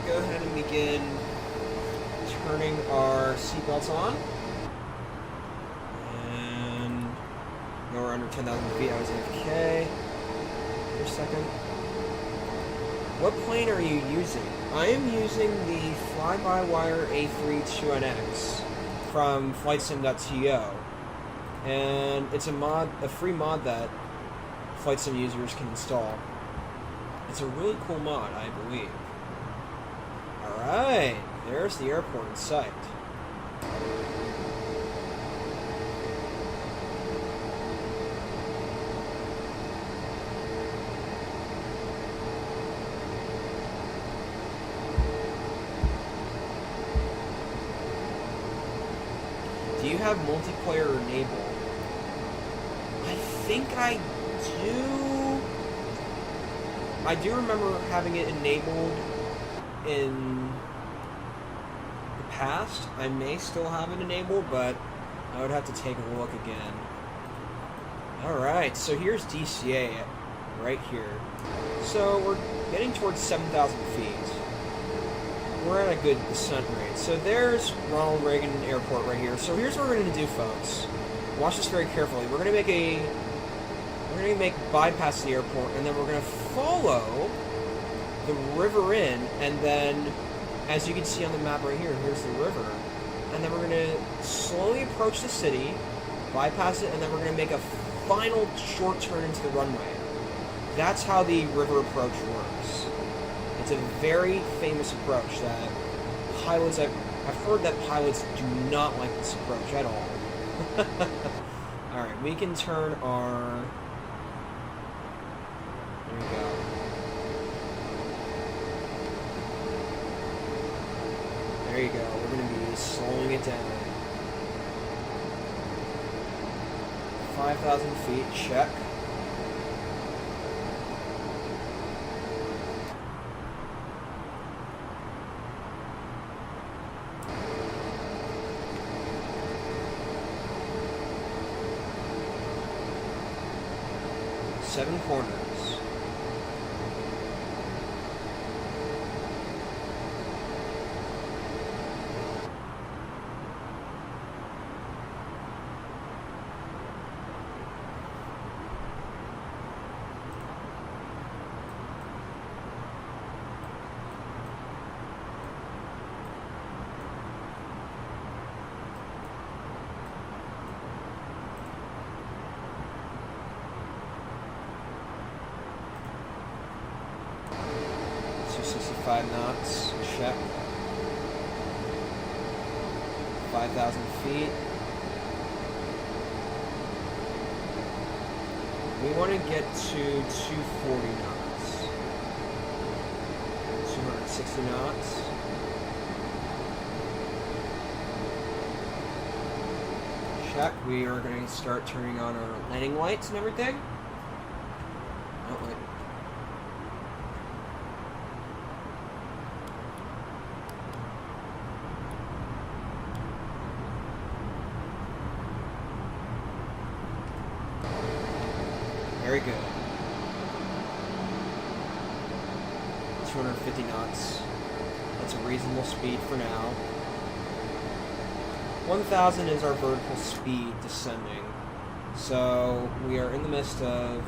Go ahead and begin turning our seatbelts on. And now we're under 10,000 feet. I was AFK for a second. What plane are you using? I am using the FlyByWire A32NX from flightsim.to, and it's a free mod that FlightSim users can install. It's a really cool mod, I believe. Alright, there's the airport in sight. Do you have multiplayer enabled? think I do remember having it enabled in the past. I may still have it enabled, but I would have to take a look again. Alright, so here's DCA right here. So we're getting towards 7,000 feet. We're at a good descent rate. So there's Ronald Reagan Airport right here. So here's what we're going to do, folks. Watch this very carefully. We're going to bypass the airport, and then we're going to follow the river in, and then, as you can see on the map right here, here's the river. And then we're going to slowly approach the city, bypass it, and then we're going to make a final short turn into the runway. That's how the river approach works. It's a very famous approach that pilots, I've heard that pilots do not like this approach at all. Alright, we can turn our... There we go. There you go. We're going to be slowing it down. 5,000 feet, check. Seven corners. Knots, check. 5,000 feet. We want to get to 240 knots. 260 knots. Check. We are going to start turning on our landing lights and everything. Oh, wait. Very good. 250 knots. That's a reasonable speed for now. 1,000 is our vertical speed descending. So we are in the midst of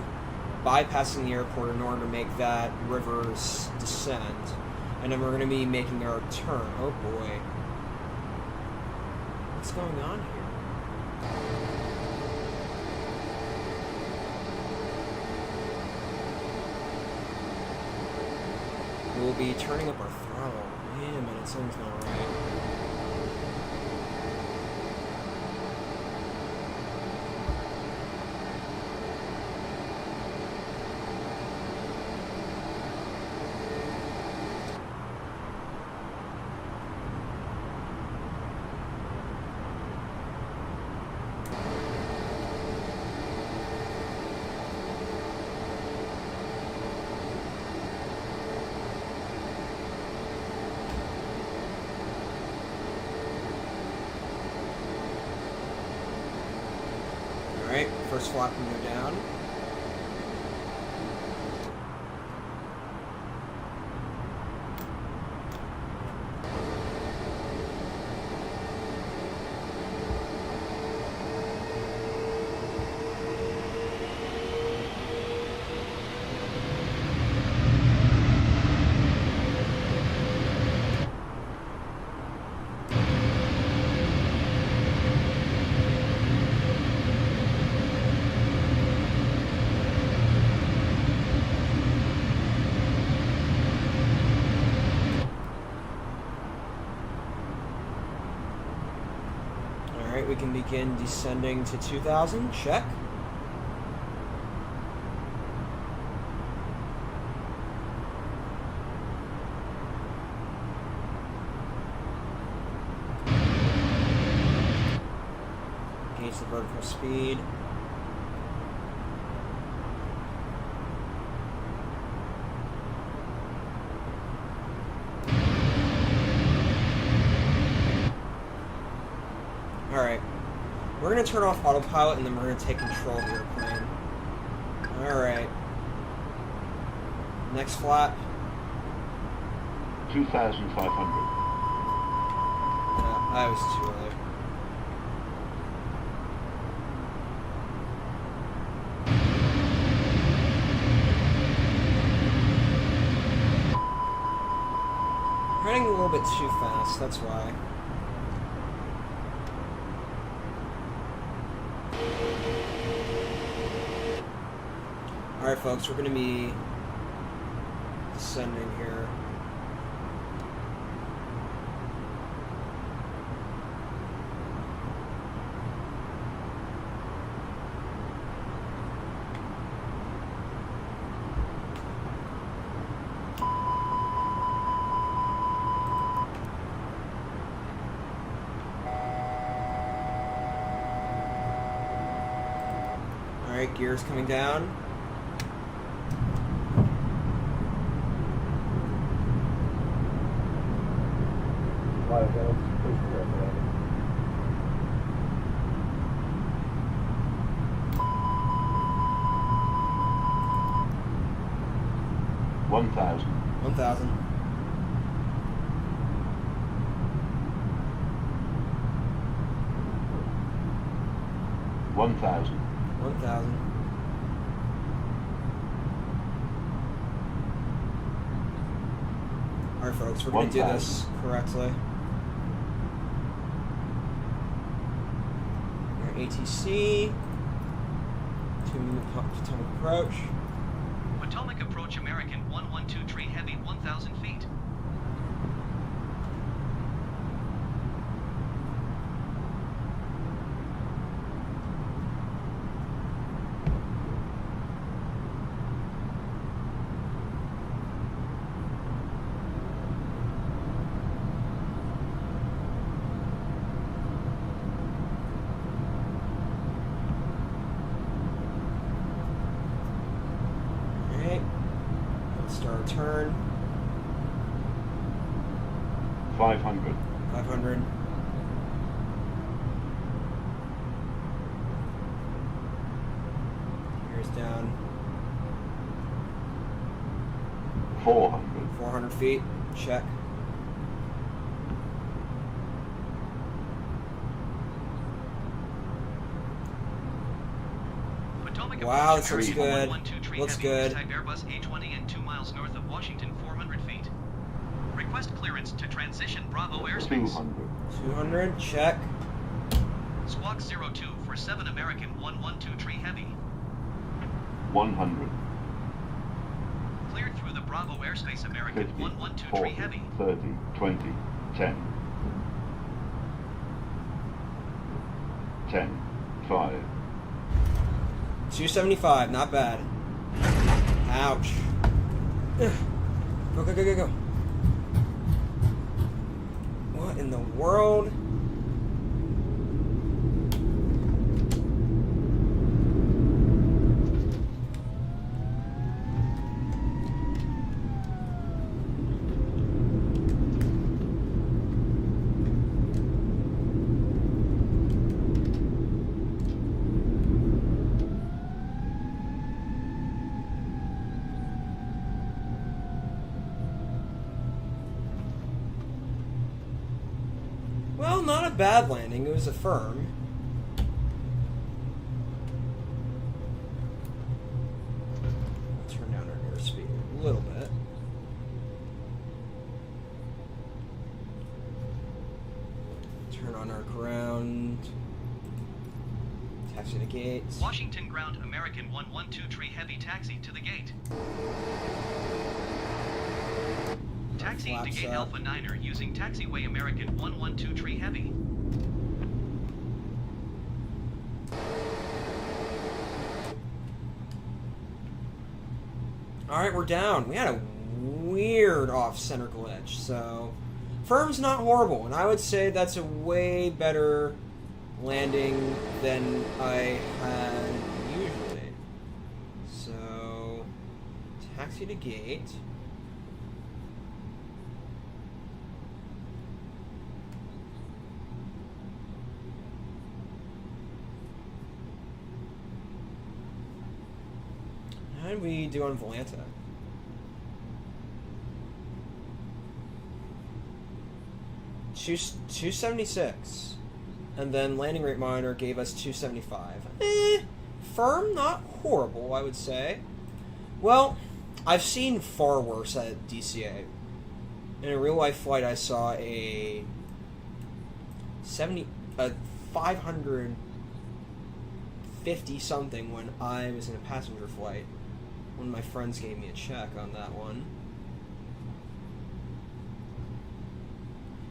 bypassing the airport in order to make that river's descend. And then we're going to be making our turn. Oh boy. What's going on here? We'll be turning up our throttle. Wait a minute, something's not right. Alright, first flap can go down. We can begin descending to 2,000. Check. Gauge the vertical speed. We're going to turn off autopilot, and then we're going to take control of the airplane. Alright. Next flap. 2,500. I was too early. Running a little bit too fast, that's why. Alright folks, we're going to be descending here. Alright, gears coming down. One thousand. 1,000. One thousand. 1,000. Alright folks, we're going to do this correctly. Our ATC. Potomac approach. Potomac approach American 112 tree heavy 1,000 feet. Start turn. 500. 500. Gears down. 400. 400 feet. Check. Potomac Wow, approach this looks American good. 112 tree Looks heavy good. is type Airbus A20 and 2 miles north of Washington, 400 feet. Request clearance to transition Bravo airspace. 200. 200. Check. Squawk 02 for 7 American 112 tree heavy. 100. Cleared through the Bravo airspace American 50. 112 40. tree heavy. 30. 20. 10. 10. 5. 275. Not bad. Ouch. Ugh. Go, go, go, go, go. What in the world? Well, not a bad landing. It was a firm. Turn down our airspeed a little bit. Turn on our ground. Taxi to gates. Washington ground American 112 tree heavy taxi to the gate. Taxi to gate up. Alpha 9er using taxiway American 112 tree heavy. Alright, we're down. We had a weird off-center glitch, so... Firm's not horrible, and I would say that's a way better landing than I had usually. So... Taxi to gate. How did we do on Volanta? Two 276. And then landing rate monitor gave us 275. Firm, not horrible, I would say. Well, I've seen far worse at DCA. In a real life flight, I saw a 550 something when I was in a passenger flight. One of my friends gave me a check on that one.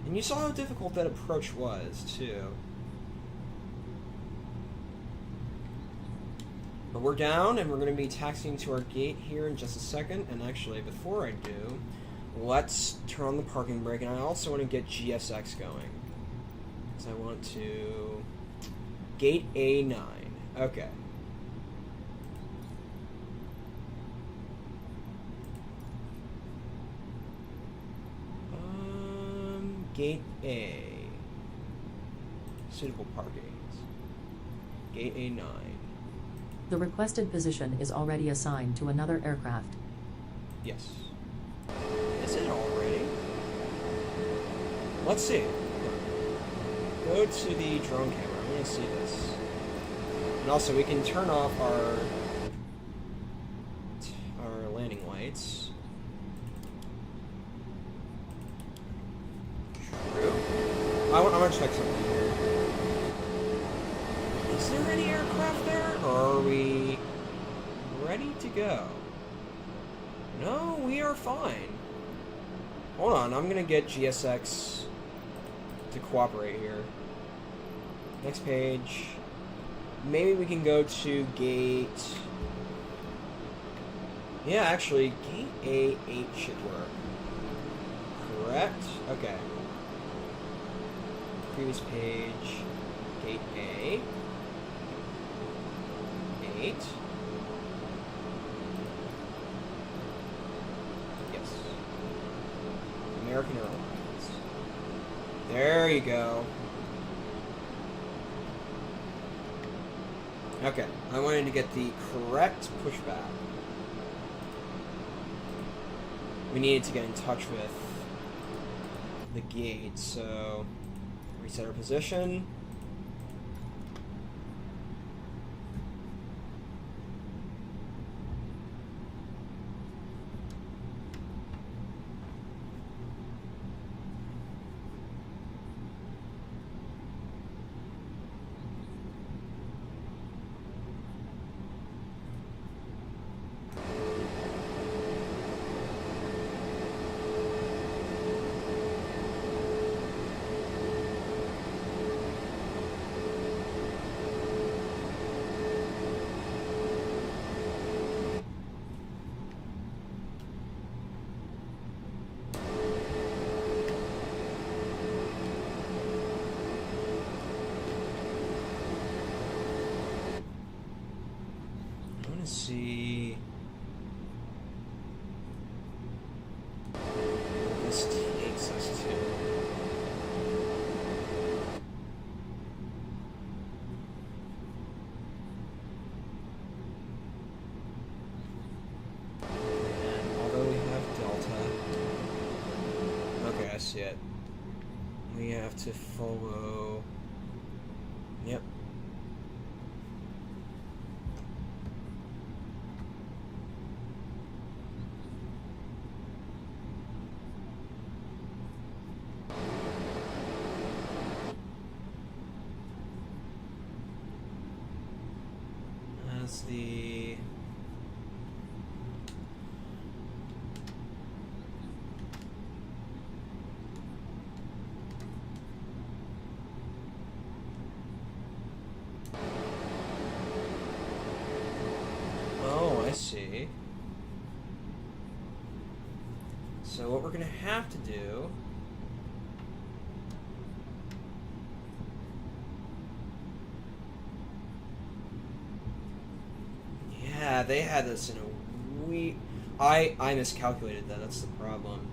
And you saw how difficult that approach was, too. But we're down, and we're going to be taxiing to our gate here in just a second. And actually, before I do, let's turn on the parking brake. And I also want to get GSX going. Because I want to... Gate A9. Okay. Gate A. Suitable parkings. Gate A9. The requested position is already assigned to another aircraft. Yes. Is it already? Let's see. Go to the drone camera. I want to see this. And also, we can turn off our landing lights. I want to check something here. Is there any aircraft there, or are we ready to go? No, we are fine. Hold on, I'm gonna get GSX to cooperate here. Next page. Maybe we can go to gate... Yeah, actually, gate A8 should work. Correct? Okay. Previous page, gate A, 8, yes, American Airlines, there you go. Okay, I wanted to get the correct pushback. We needed to get in touch with the gate, so... Reset our position. See where this takes us to. And although we have Delta, okay, I see it. We have to follow. Yep. The oh, I see. So what we're gonna have to do yeah, they had this in a week. I miscalculated that. That's the problem.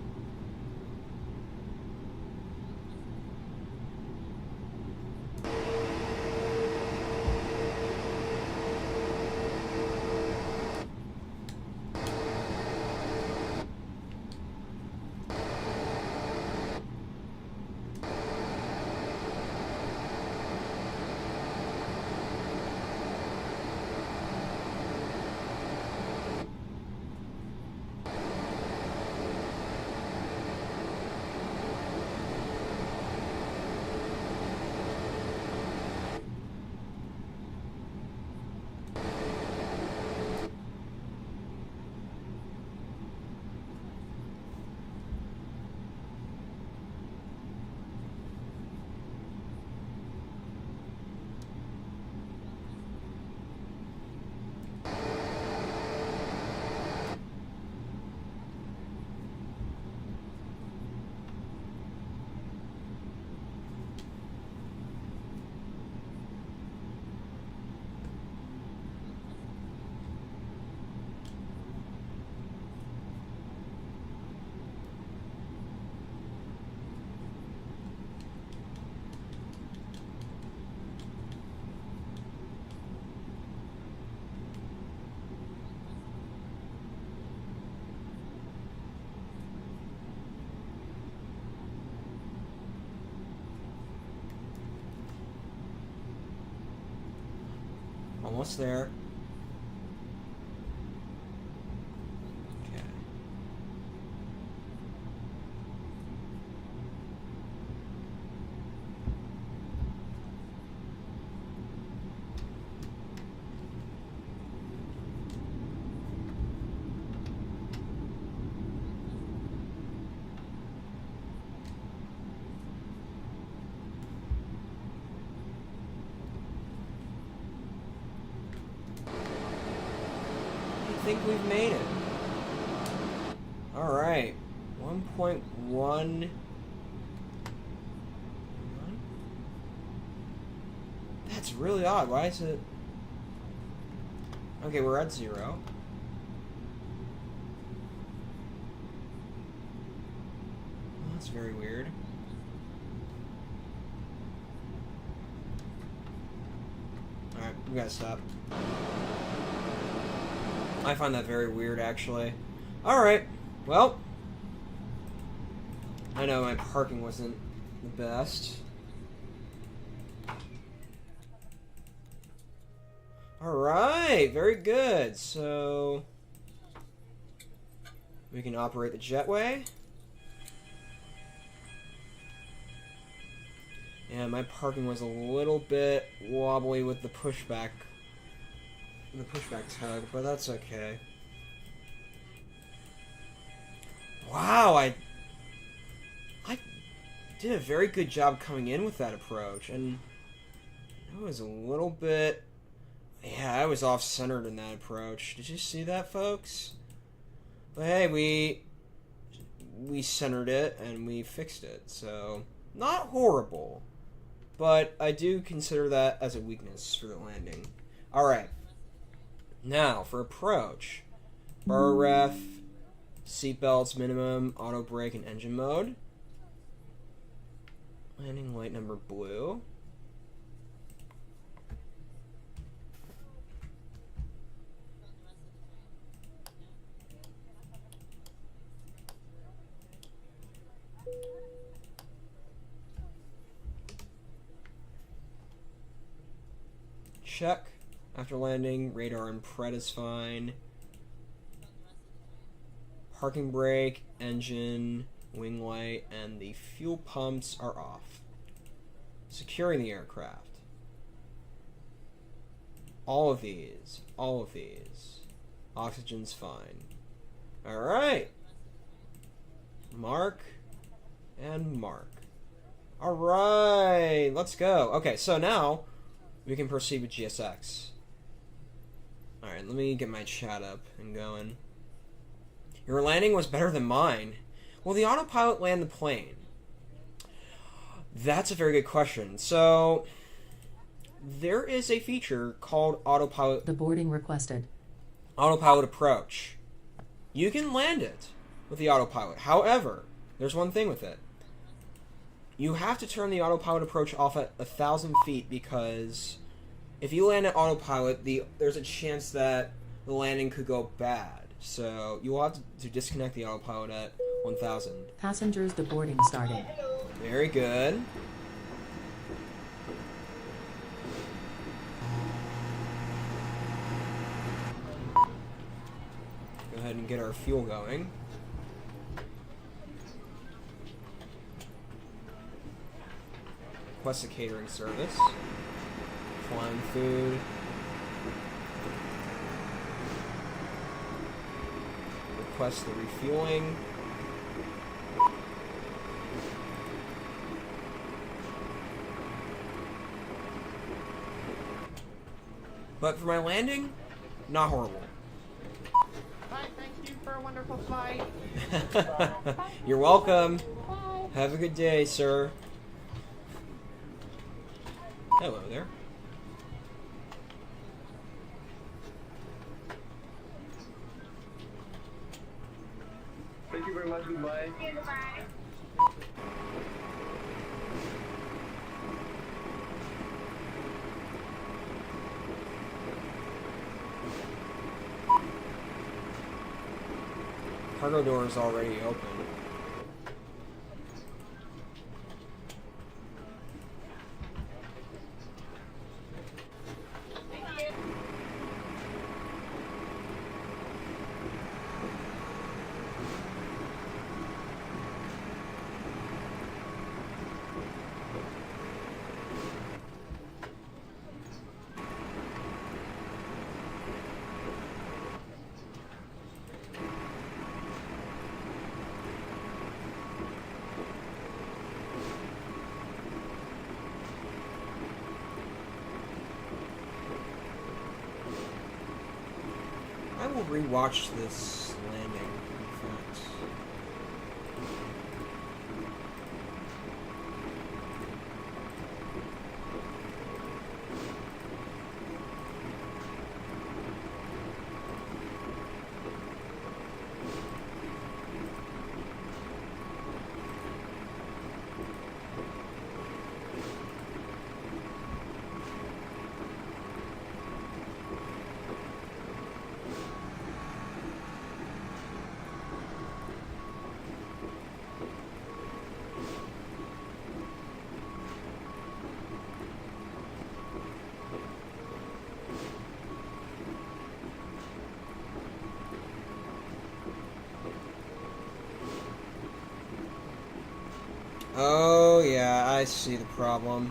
Almost there. Okay. I think we've made it. Alright. 1.1. That's really odd. Why is it... Okay, we're at 0. That's very weird. Alright, we gotta stop. I find that very weird, actually. Alright, well. I know my parking wasn't the best. Alright, very good. So, we can operate the jetway. And my parking was a little bit wobbly with the pushback tug, but that's okay. Wow, I did a very good job coming in with that approach, and it was a little bit... Yeah, I was off-centered in that approach. Did you see that, folks? But hey, we centered it, and we fixed it, so... Not horrible, but I do consider that as a weakness for the landing. Alright. Now, for approach, bar ref, seatbelts minimum, auto brake, and engine mode. Landing light number blue. Check. After landing, radar and pred is fine. Parking brake, engine, wing light, and the fuel pumps are off. Securing the aircraft. All of these. Oxygen's fine. Alright. Mark and mark. Alright, let's go. Okay, so now we can proceed with GSX. Alright, let me get my chat up and going. Your landing was better than mine. Will the autopilot land the plane? That's a very good question. So, there is a feature called autopilot... The boarding requested. Autopilot approach. You can land it with the autopilot. However, there's one thing with it. You have to turn the autopilot approach off at 1,000 feet because... If you land at autopilot, there's a chance that the landing could go bad. So you'll have to disconnect the autopilot at 1,000. Passengers deboarding started. Very good. Go ahead and get our fuel going. Request a catering service. Flying food. Request the refueling. But for my landing, not horrible. Bye, thank you for a wonderful flight. You're welcome. Bye. Have a good day, sir. Hello there. Thank you very much. Goodbye. Cargo door is already open. rewatch this landing, in fact. Oh, yeah, I see the problem.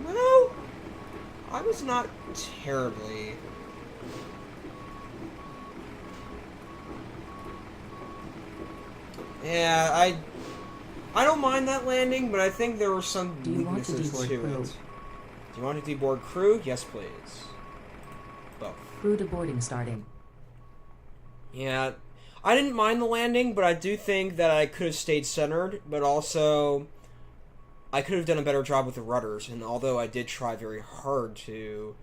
Well, I was not terribly... Yeah, I don't mind that landing, but I think there were some Do you want to weaknesses deboard to crew? it. Do you want to deboard crew? Yes, please. Both. Crew to boarding starting. Yeah, I didn't mind the landing, but I do think that I could have stayed centered, but also I could have done a better job with the rudders, and although I did try very hard to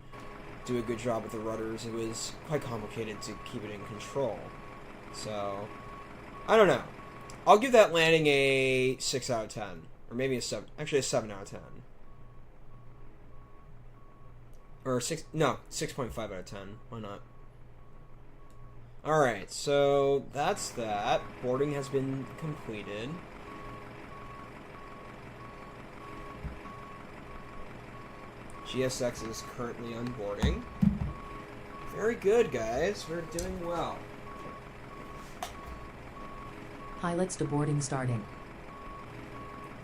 do a good job with the rudders, it was quite complicated to keep it in control. So, I don't know. I'll give that landing a 6 out of 10. Or maybe a 7. Actually, a 7 out of 10. Or 6.5 out of 10. Why not? Alright, so that's that. Boarding has been completed. GSX is currently unboarding. Very good, guys. We're doing well. Pilots to boarding starting.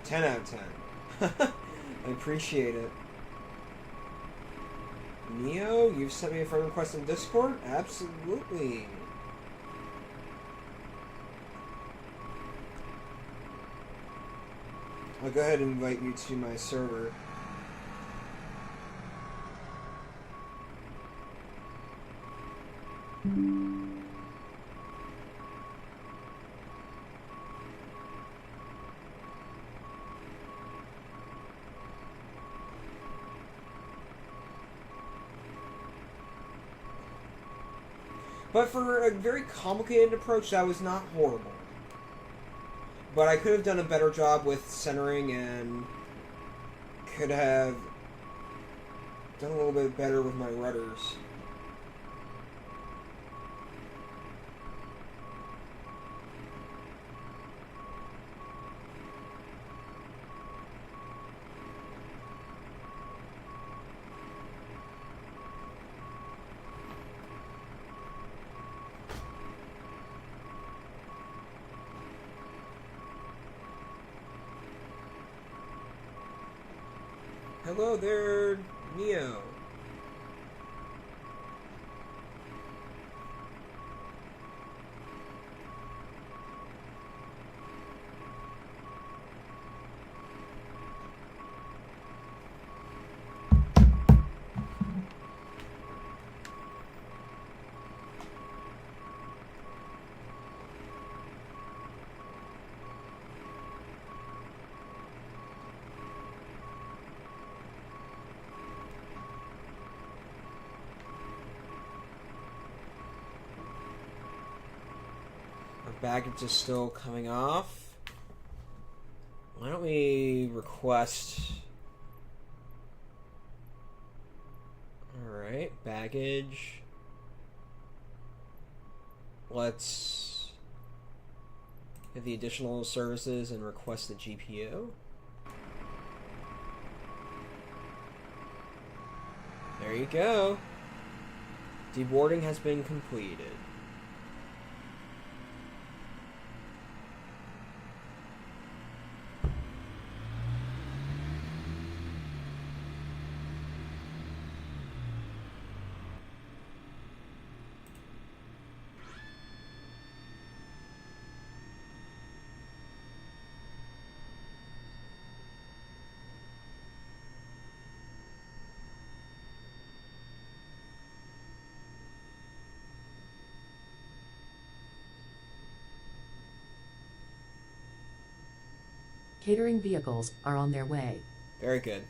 10 out of 10. I appreciate it. Neo, you've sent me a friend request in Discord? Absolutely. I'll go ahead and invite you to my server. But for a very complicated approach, that was not horrible. But I could have done a better job with centering and could have done a little bit better with my rudders. Hello there, Neo. Baggage is still coming off. Why don't we request... Alright, baggage. Let's get the additional services and request the GPO. There you go. Deboarding has been completed. Catering vehicles are on their way. Very good.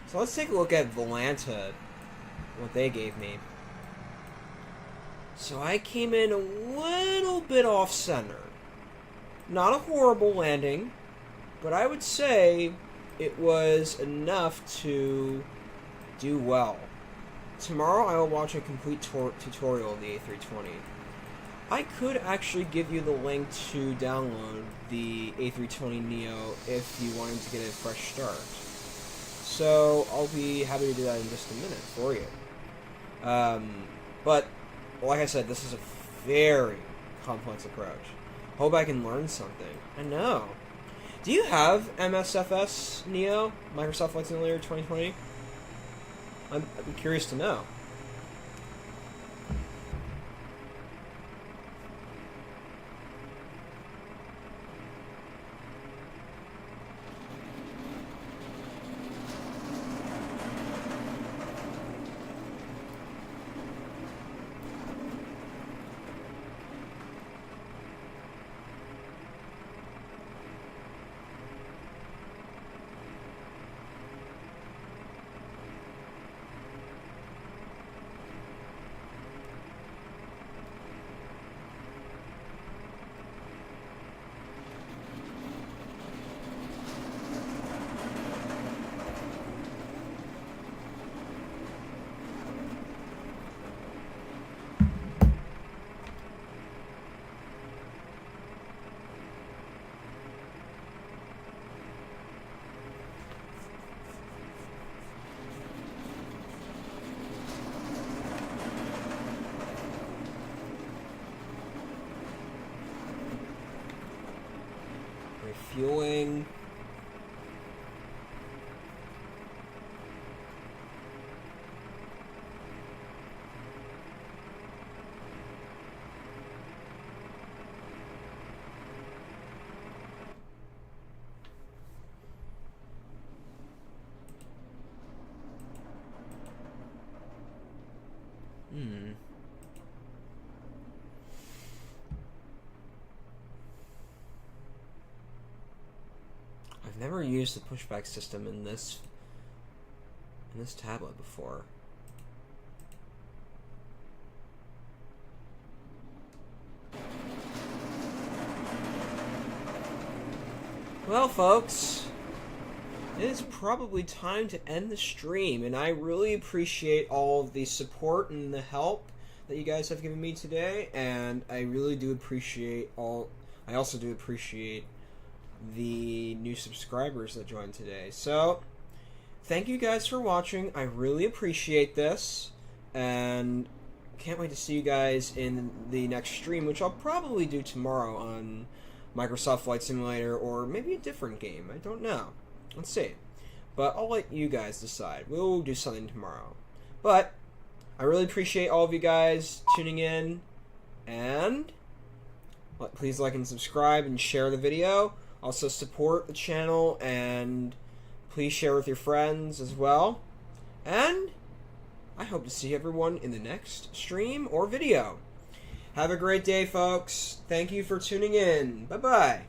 So let's take a look at Volanta, what they gave me. So I came in a little bit off center. Not a horrible landing, but I would say it was enough to do well. Tomorrow I will watch a complete tutorial of the A320. I could actually give you the link to download the A320neo if you wanted to get a fresh start. So I'll be happy to do that in just a minute for you. But like I said, this is a very complex approach. Hope I can learn something. I know. Do you have MSFS Neo, Microsoft Flight Simulator 2020? I'd be curious to know. Refueling. I've never used the pushback system in this tablet before. Well, folks, it is probably time to end the stream, and I really appreciate all of the support and the help that you guys have given me today, and I really do appreciate I also do appreciate the new subscribers that joined today. So, thank you guys for watching. I really appreciate this, and can't wait to see you guys in the next stream, which I'll probably do tomorrow on Microsoft Flight Simulator, or maybe a different game. I don't know. Let's see. But I'll let you guys decide. We'll do something tomorrow. But I really appreciate all of you guys tuning in, and please like and subscribe and share the video. Also support the channel, and please share with your friends as well. And I hope to see everyone in the next stream or video. Have a great day, folks. Thank you for tuning in. Bye-bye.